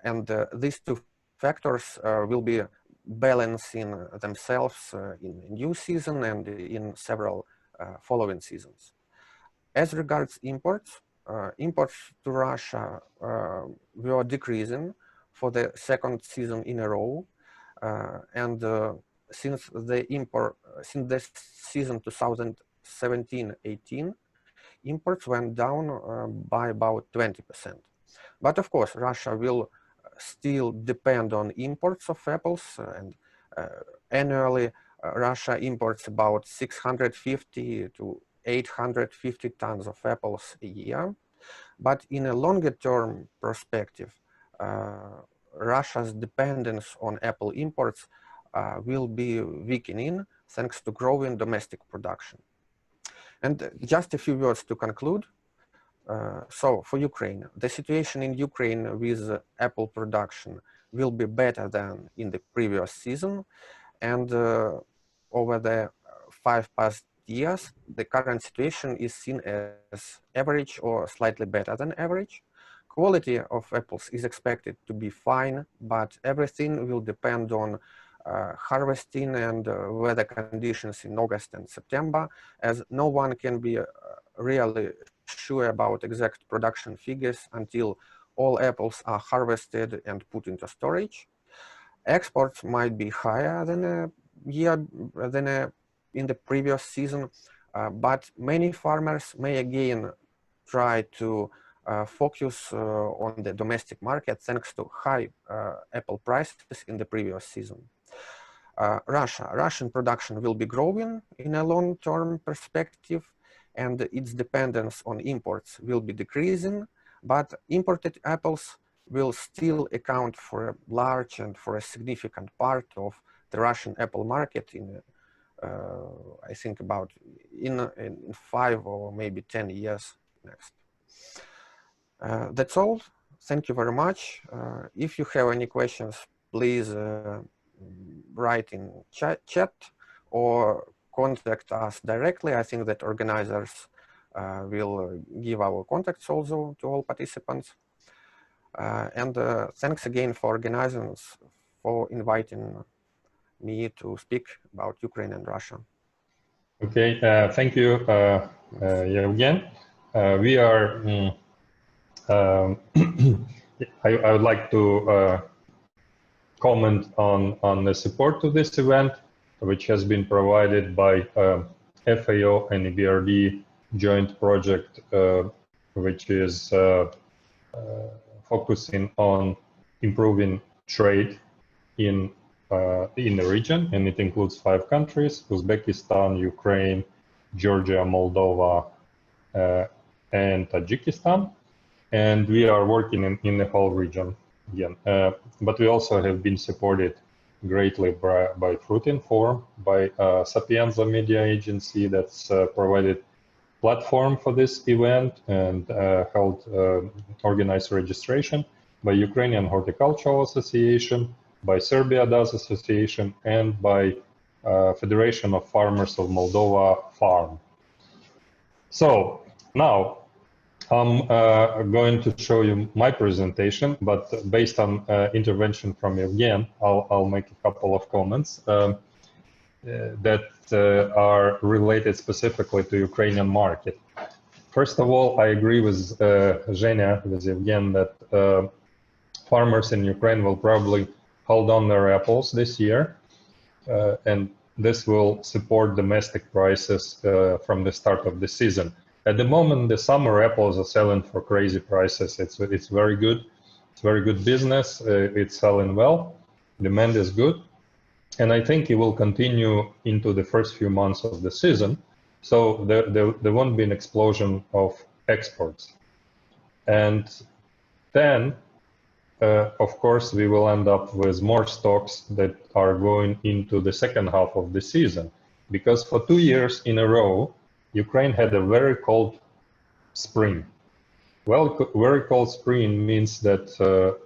And these two factors will be balancing themselves in a new season and in several following seasons. As regards imports, imports to Russia were decreasing for the second season in a row. And since the season 2017-18, imports went down by about 20%. But of course, Russia will still depend on imports of apples, and annually Russia imports about 650 to 850 tons of apples a year. But in a longer term perspective, Russia's dependence on apple imports will be weakening thanks to growing domestic production. And just a few words to conclude. So for Ukraine, the situation in Ukraine with apple production will be better than in the previous season. And over the 5 past years, the current situation is seen as average or slightly better than average. Quality of apples is expected to be fine, but everything will depend on harvesting and weather conditions in August and September, as no one can be really sure about exact production figures until all apples are harvested and put into storage. Exports might be higher than in the previous season, but many farmers may again try to focus on the domestic market thanks to high apple prices in the previous season. Russian production will be growing in a long-term perspective, and its dependence on imports will be decreasing, but imported apples will still account for a large and for a significant part of the Russian apple market in, I think about in 5 or maybe 10 years next. That's all. Thank you very much. If you have any questions, please write in chat or contact us directly. I think that organizers will give our contacts also to all participants. And thanks again for organizers for inviting me to speak about Ukraine and Russia. Okay, thank you, Ievgen. We are, I would like to comment on the support to this event, which has been provided by FAO and EBRD joint project, which is focusing on improving trade in the region, and it includes 5 countries: Uzbekistan, Ukraine, Georgia, Moldova, and Tajikistan. And we are working in the whole region again. But we also have been supported greatly by Fruit-Inform, by Sapienza media agency that's provided platform for this event and organized registration, by Ukrainian Horticultural Association, by Serbia Does Association, and by Federation of Farmers of Moldova Farm. So now I'm going to show you my presentation, but based on intervention from Ievgen, I'll make a couple of comments that are related specifically to Ukrainian market. First of all, I agree with Zhenya, with Ievgen, that farmers in Ukraine will probably hold on their apples this year, and this will support domestic prices from the start of the season. At the moment, the summer apples are selling for crazy prices. It's very good. It's very good business. It's selling well. Demand is good. And I think it will continue into the first few months of the season. So there won't be an explosion of exports. And then, of course, we will end up with more stocks that are going into the second half of the season. Because for 2 years in a row, Ukraine had a very cold spring. Well, very cold spring means that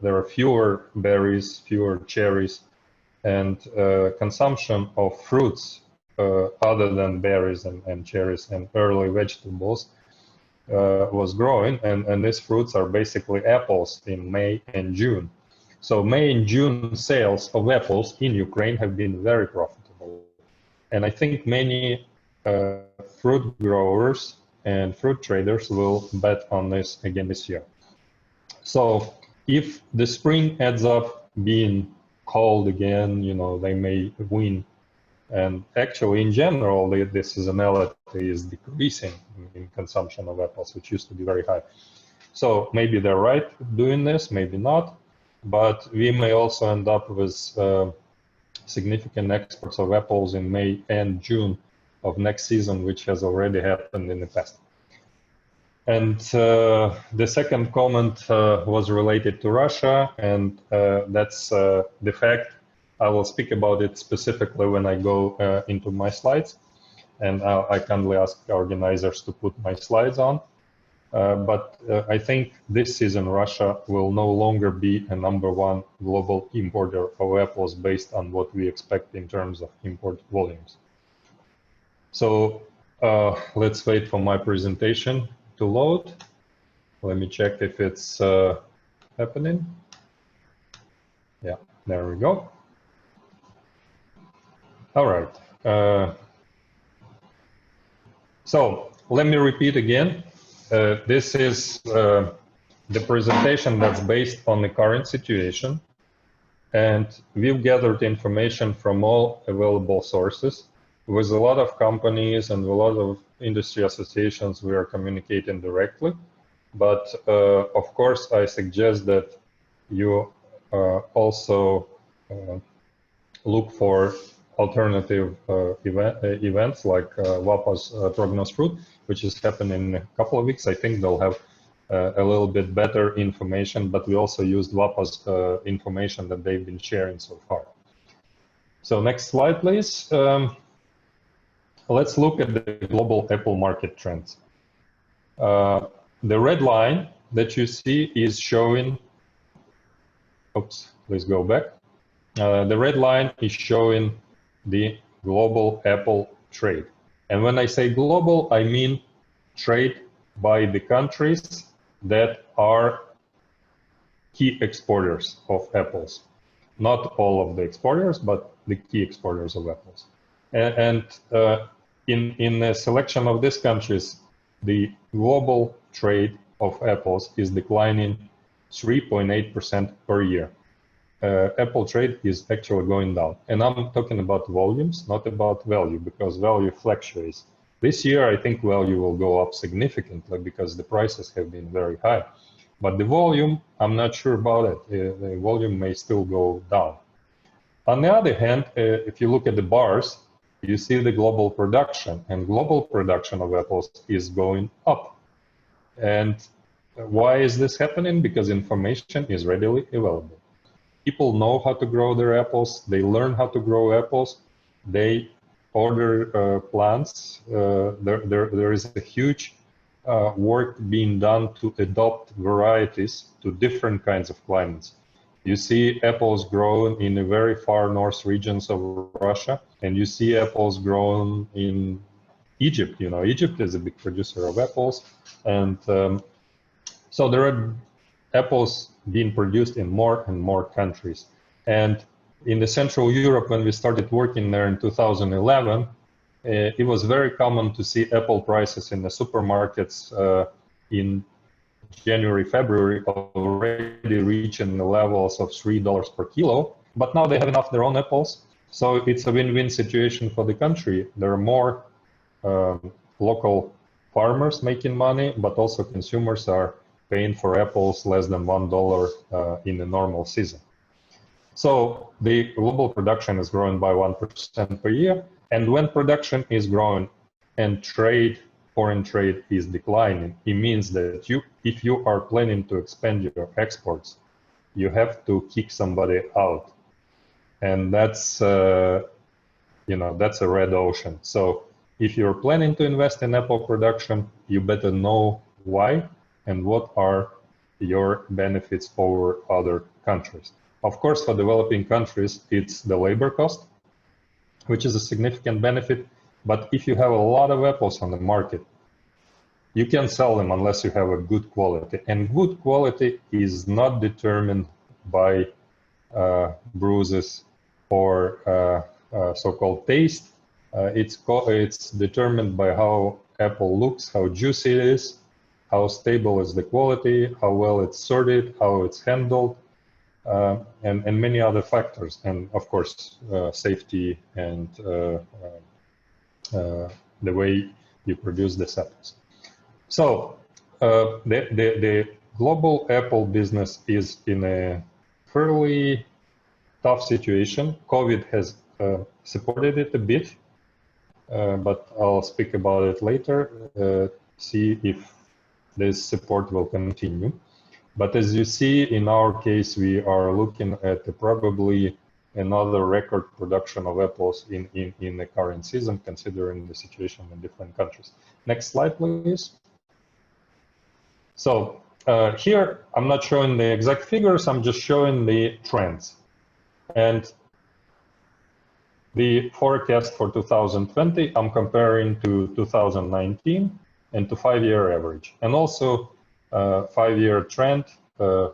there are fewer berries, fewer cherries, and consumption of fruits other than berries and cherries and early vegetables was growing, and these fruits are basically apples in May and June. So May and June sales of apples in Ukraine have been very profitable. And I think many fruit growers and fruit traders will bet on this again this year. So if the spring ends up being cold again, you know, they may win. And actually, in general, the seasonality is decreasing in consumption of apples, which used to be very high. So maybe they're right doing this, maybe not. But we may also end up with significant exports of apples in May and June of next season, which has already happened in the past. And the second comment was related to Russia, and that's the fact. I will speak about it specifically when I go into my slides, and I kindly ask organizers to put my slides on. But I think this season Russia will no longer be a #1 global importer of apples based on what we expect in terms of import volumes. So let's wait for my presentation to load. Let me check if it's happening. Yeah, there we go. All right. So let me repeat again. This is the presentation that's based on the current situation. And we've gathered information from all available sources. With a lot of companies and a lot of industry associations, we are communicating directly. But of course, I suggest that you also look for alternative events like WAPA's Prognoz Fruit, which is happening in a couple of weeks. I think they'll have a little bit better information, but we also used WAPA's information that they've been sharing so far. So next slide, please. Let's look at the global apple market trends. The red line that you see is showing, oops, please go back. The red line is showing the global apple trade. And when I say global, I mean trade by the countries that are key exporters of apples. Not all of the exporters, but the key exporters of apples. And in a selection of these countries, the global trade of apples is declining 3.8% per year. Apple trade is actually going down. And I'm talking about volumes, not about value, because value fluctuates. This year, I think value will go up significantly because the prices have been very high. But the volume, I'm not sure about it. The volume may still go down. On the other hand, if you look at the bars, you see the global production, and global production of apples is going up. And why is this happening? Because information is readily available. People know how to grow their apples. They learn how to grow apples. They order plants. There is a huge work being done to adopt varieties to different kinds of climates. You see apples grown in the very far north regions of Russia, and you see apples grown in Egypt. You know, Egypt is a big producer of apples, and so there are apples being produced in more and more countries. And in the Central Europe, when we started working there in 2011, it was very common to see apple prices in the supermarkets in January, February already reaching the levels of $3 per kilo. But now they have enough of their own apples. So it's a win-win situation for the country. There are more local farmers making money, but also consumers are paying for apples less than $1 in a normal season. So the global production is growing by 1% per year. And when production is growing and foreign trade is declining, it means that if you are planning to expand your exports, you have to kick somebody out. And that's, that's a red ocean. So if you're planning to invest in apple production, you better know why and what are your benefits over other countries. Of course, for developing countries, it's the labor cost, which is a significant benefit. But if you have a lot of apples on the market, you can't sell them unless you have a good quality. And good quality is not determined by bruises or so-called taste. It's determined by how apple looks, how juicy it is, how stable is the quality, how well it's sorted, how it's handled, and many other factors. And of course, safety and the way you produce the apples. So the global apple business is in a fairly tough situation. COVID has supported it a bit, but I'll speak about it later. See if this support will continue. But as you see, in our case, we are looking at probably another record production of apples in the current season, considering the situation in different countries. Next slide, please. So here, I'm not showing the exact figures, I'm just showing the trends. And the forecast for 2020, I'm comparing to 2019 and to 5-year average. And also 5-year trend,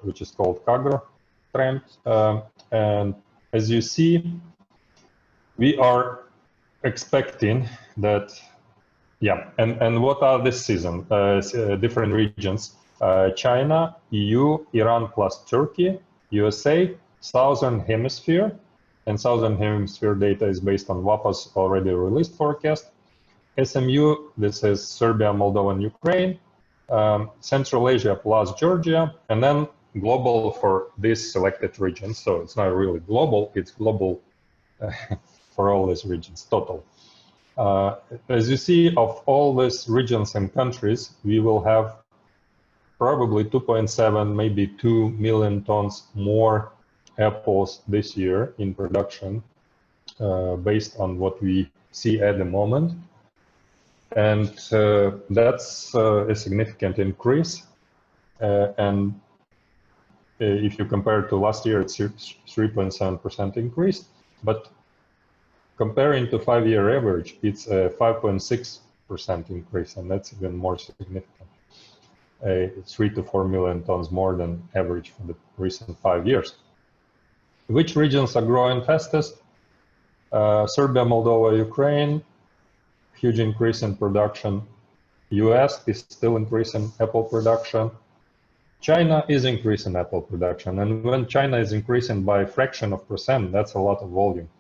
which is called CAGR trend. And as you see, we are expecting that, yeah, and what are this season? Different regions, China, EU, Iran plus Turkey, USA, Southern Hemisphere, and Southern Hemisphere data is based on WAPA's already released forecast. SMU, this is Serbia, Moldova, and Ukraine. Central Asia plus Georgia, and then global for these selected regions. So it's not really global, it's global for all these regions, total. As you see, of all these regions and countries, we will have probably 2.7, maybe 2 million tons more apples this year in production, based on what we see at the moment. And that's a significant increase. And if you compare it to last year, it's 3.7% increase. But comparing to 5-year average, it's a 5.6% increase, and that's even more significant. 3 to 4 million tons more than average for the recent 5 years. Which regions are growing fastest? Serbia, Moldova, Ukraine, huge increase in production. US is still increasing apple production. China is increasing apple production. And when China is increasing by a fraction of percent, that's a lot of volume.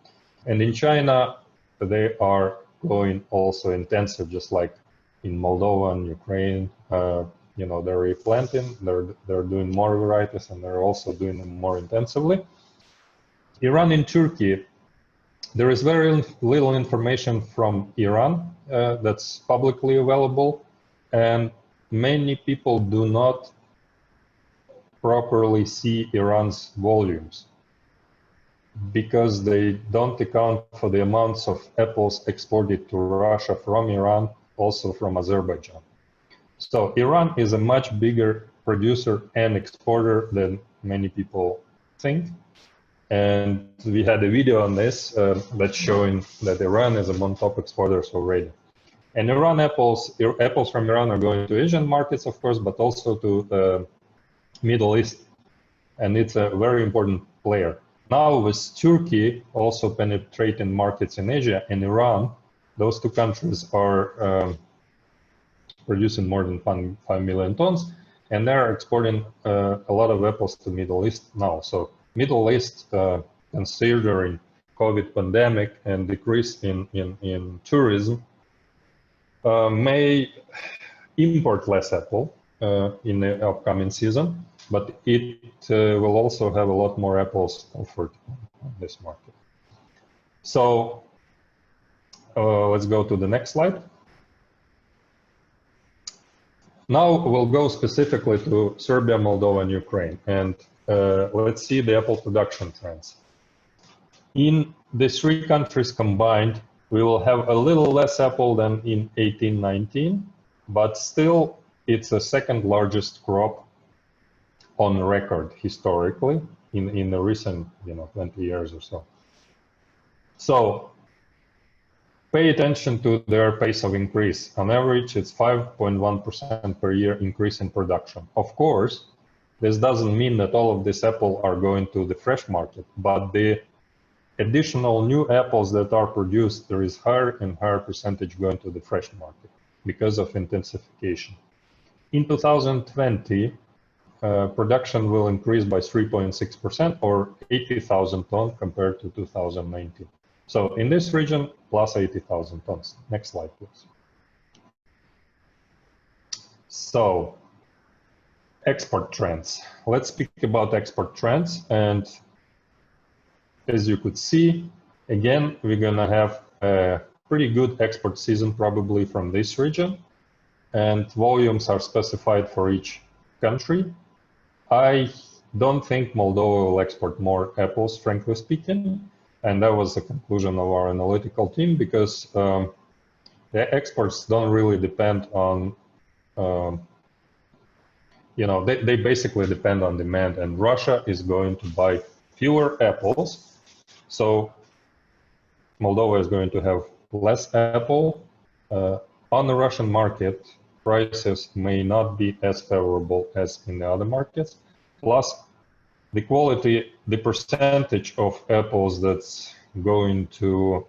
And in China, they are going also intensive, just like in Moldova and Ukraine. You know, they're replanting, they're doing more varieties, and they're also doing them more intensively. Iran and Turkey, there is very little information from Iran that's publicly available, and many people do not properly see Iran's volumes because they don't account for the amounts of apples exported to Russia from Iran, also from Azerbaijan. So Iran is a much bigger producer and exporter than many people think. And we had a video on this that's showing that Iran is among top exporters already. And Iran apples from Iran are going to Asian markets, of course, but also to the Middle East. And it's a very important player. Now with Turkey also penetrating markets in Asia and Iran, those two countries are producing more than 5 million tons, and they're exporting a lot of apples to Middle East now. So Middle East, considering COVID pandemic and decrease in tourism, may import less apple in the upcoming season, but it will also have a lot more apples offered on this market. So let's go to the next slide. Now we'll go specifically to Serbia, Moldova, and Ukraine, and let's see the apple production trends. In the three countries combined, we will have a little less apple than in 18-19, but still it's the second largest crop on record historically in the recent 20 years or so. So pay attention to their pace of increase. On average, it's 5.1% per year increase in production. Of course, this doesn't mean that all of this apple are going to the fresh market, but the additional new apples that are produced, there is higher and higher percentage going to the fresh market because of intensification. In 2020, production will increase by 3.6% or 80,000 tons compared to 2019. So in this region, plus 80,000 tons. Next slide, please. So export trends. Let's speak about export trends. And as you could see, again, we're gonna have a pretty good export season probably from this region. and volumes are specified for each country. I don't think Moldova will export more apples, frankly speaking, and that was the conclusion of our analytical team, because the exports don't really depend on, they basically depend on demand, and Russia is going to buy fewer apples, so Moldova is going to have less apple. On the Russian market, prices may not be as favorable as in the other markets. Plus, the quality, the percentage of apples that's going to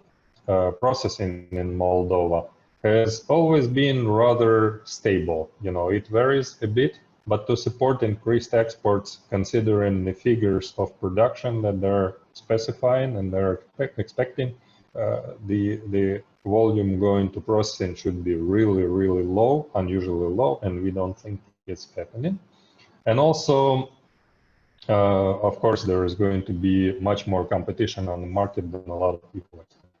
processing in Moldova has always been rather stable. It varies a bit, but to support increased exports, considering the figures of production that they're specifying and they're expecting, the volume going to processing should be really, really low, unusually low, and we don't think it's happening. And also, of course, there is going to be much more competition on the market than a lot of people expect.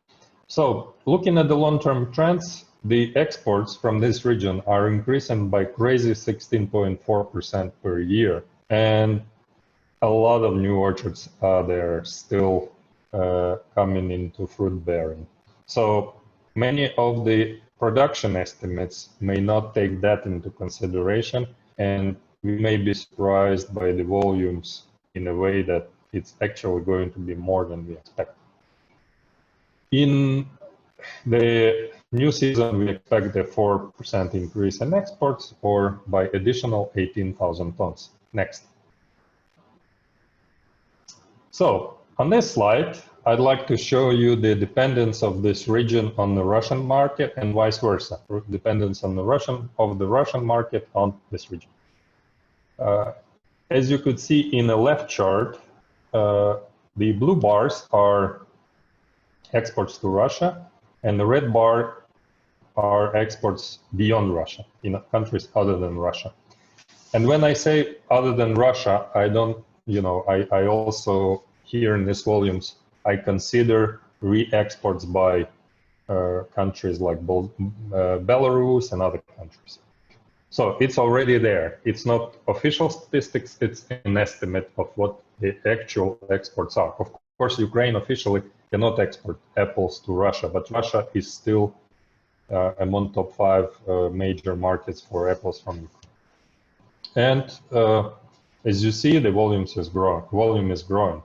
So, looking at the long-term trends, the exports from this region are increasing by crazy 16.4% per year, and a lot of new orchards are there still coming into fruit bearing. So many of the production estimates may not take that into consideration, and we may be surprised by the volumes in a way that it's actually going to be more than we expect. In the new season, we expect a 4% increase in exports, or by additional 18,000 tons. Next. So, on this slide, I'd like to show you the dependence of this region on the Russian market and vice versa, dependence on the Russian market on this region. As you could see in the left chart, the blue bars are exports to Russia, and the red bar are exports beyond Russia, in countries other than Russia. And when I say other than Russia, I don't, I also, here in these volumes, I consider re-exports by countries like Belarus and other countries. So it's already there. It's not official statistics, it's an estimate of what the actual exports are. Of course, Ukraine officially cannot export apples to Russia, but Russia is still among top 5 major markets for apples from Ukraine. And as you see, the volume is growing.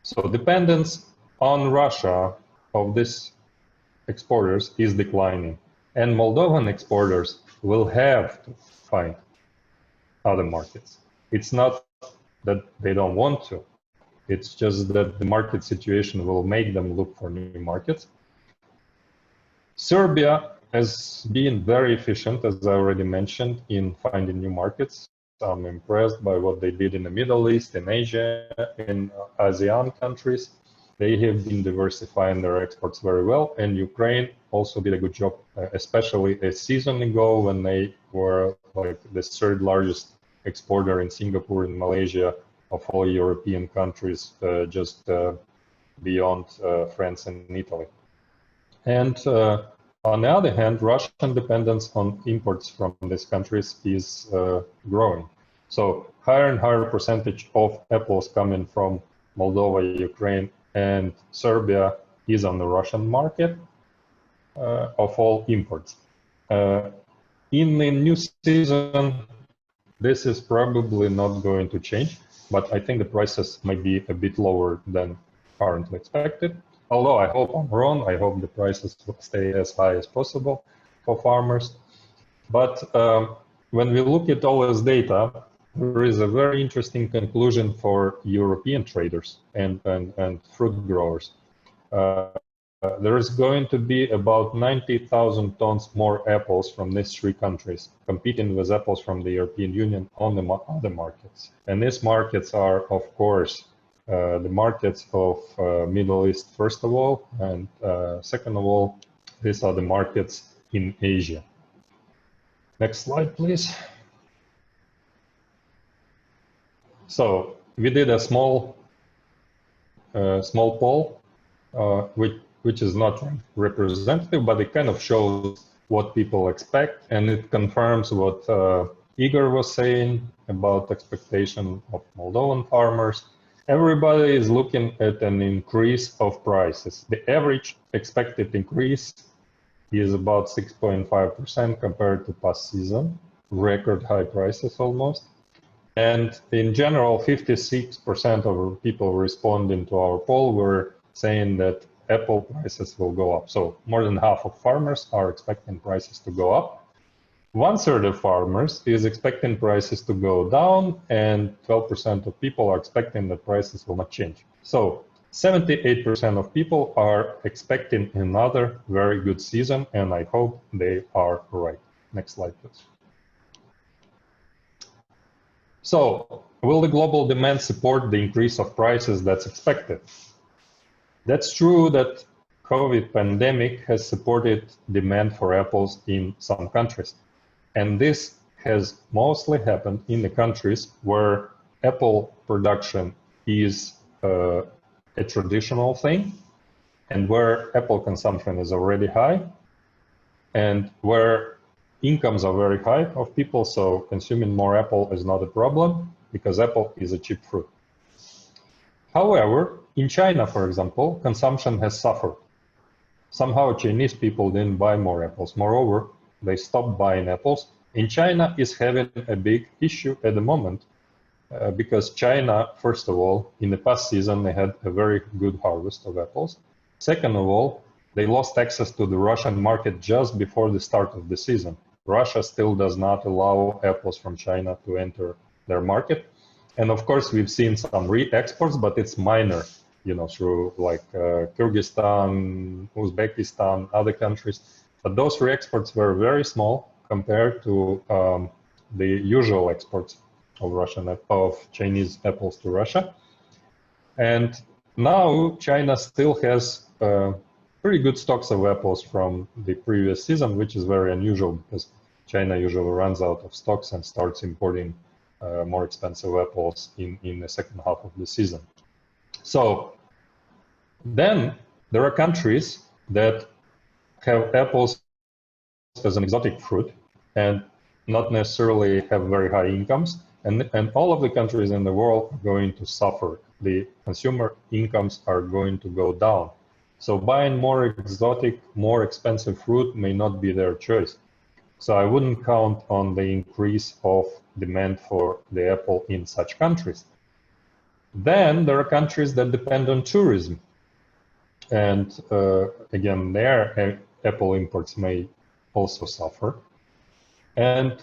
So dependence on Russia of these exporters is declining, and Moldovan exporters will have to find other markets. It's not that they don't want to, it's just that the market situation will make them look for new markets. Serbia has been very efficient, as I already mentioned, in finding new markets. I'm impressed by what they did in the Middle East, in Asia, in ASEAN countries. They have been diversifying their exports very well, and Ukraine also did a good job, especially a season ago when they were like the 3rd largest exporter in Singapore and Malaysia of all European countries, just beyond France and Italy. And on the other hand, Russian dependence on imports from these countries is growing. So higher and higher percentage of apples coming from Moldova, Ukraine, and Serbia is on the Russian market of all imports. In the new season, this is probably not going to change, but I think the prices might be a bit lower than currently expected. Although I hope I'm wrong, I hope the prices will stay as high as possible for farmers. But when we look at all this data, there is a very interesting conclusion for European traders and fruit growers. There is going to be about 90,000 tons more apples from these 3 countries competing with apples from the European Union on the other markets. And these markets are, of course, the markets of Middle East, first of all, and second of all, these are the markets in Asia. Next slide, please. So we did a small poll, which is not representative, but it kind of shows what people expect, and it confirms what Igor was saying about expectation of Moldovan farmers. Everybody is looking at an increase of prices. The average expected increase is about 6.5% compared to past season, record high prices almost. And in general, 56% of people responding to our poll were saying that apple prices will go up. So more than half of farmers are expecting prices to go up. 1/3 of farmers is expecting prices to go down, and 12% of people are expecting that prices will not change. So 78% of people are expecting another very good season, and I hope they are right. Next slide, please. So, will the global demand support the increase of prices that's expected? That's true that COVID pandemic has supported demand for apples in some countries. And this has mostly happened in the countries where apple production is a traditional thing, and where apple consumption is already high, and where incomes are very high of people, so consuming more apple is not a problem because apple is a cheap fruit. However, in China, for example, consumption has suffered. Somehow Chinese people didn't buy more apples. Moreover, they stopped buying apples. And China is having a big issue at the moment because China, first of all, in the past season, they had a very good harvest of apples. Second of all, they lost access to the Russian market just before the start of the season. Russia still does not allow apples from China to enter their market. And of course, we've seen some re-exports, but it's minor, you know, through like Kyrgyzstan, Uzbekistan, other countries. But those re-exports were very small compared to the usual exports of Chinese apples to Russia. And now China still has pretty good stocks of apples from the previous season, which is very unusual because China usually runs out of stocks and starts importing more expensive apples in the second half of the season. So then there are countries that have apples as an exotic fruit and not necessarily have very high incomes. And all of the countries in the world are going to suffer. The consumer incomes are going to go down. So buying more exotic, more expensive fruit may not be their choice. So I wouldn't count on the increase of demand for the apple in such countries. Then there are countries that depend on tourism. And again, their apple imports may also suffer. And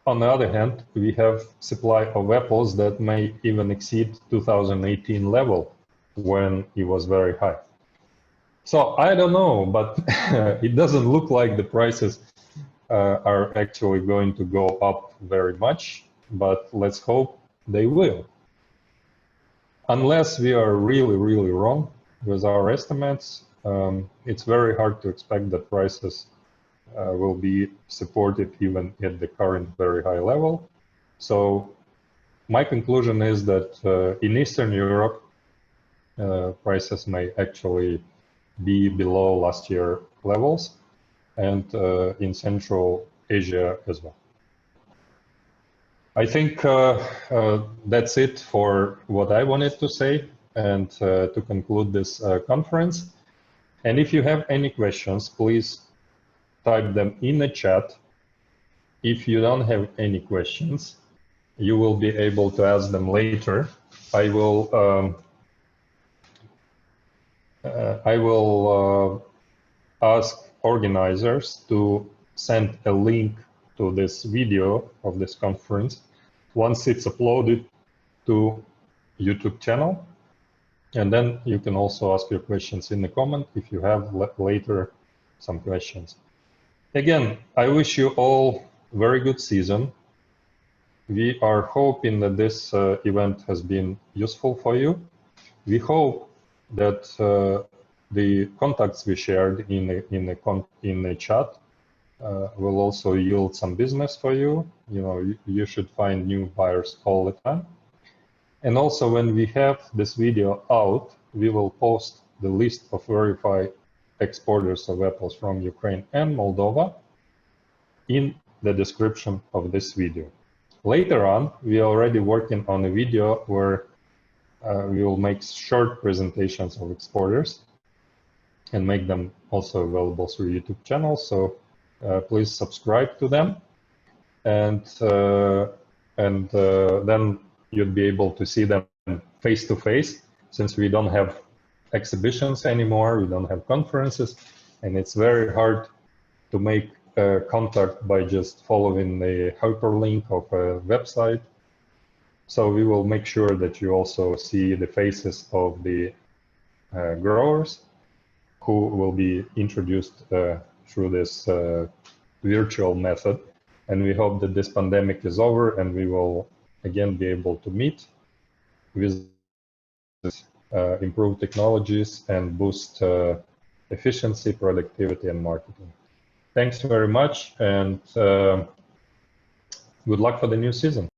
on the other hand, we have supply of apples that may even exceed 2018 level when it was very high. So I don't know, but it doesn't look like the prices are actually going to go up very much, but let's hope they will. Unless we are really, really wrong with our estimates, it's very hard to expect that prices will be supported even at the current very high level. So my conclusion is that in Eastern Europe, prices may actually be below last year levels, and in Central Asia as well. I think that's it for what I wanted to say and to conclude this conference. And if you have any questions, please type them in the chat. If you don't have any questions, you will be able to ask them later. I will ask organizers to send a link to this video of this conference once it's uploaded to YouTube channel. And then you can also ask your questions in the comment if you have later some questions. Again, I wish you all very good season. We are hoping that this event has been useful for you. We hope that the contacts we shared in the chat will also yield some business for you. You know, you should find new buyers all the time. And also, when we have this video out, we will post the list of verified exporters of apples from Ukraine and Moldova in the description of this video. Later on, we are already working on a video where we will make short presentations of exporters and make them also available through YouTube channels. So please subscribe to them, and then you'd be able to see them face to face, since we don't have exhibitions anymore, we don't have conferences, and it's very hard to make contact by just following the hyperlink of a website. So we will make sure that you also see the faces of the growers who will be introduced through this virtual method. And we hope that this pandemic is over and we will again be able to meet with improve technologies and boost efficiency, productivity, and marketing. Thanks very much, and good luck for the new season.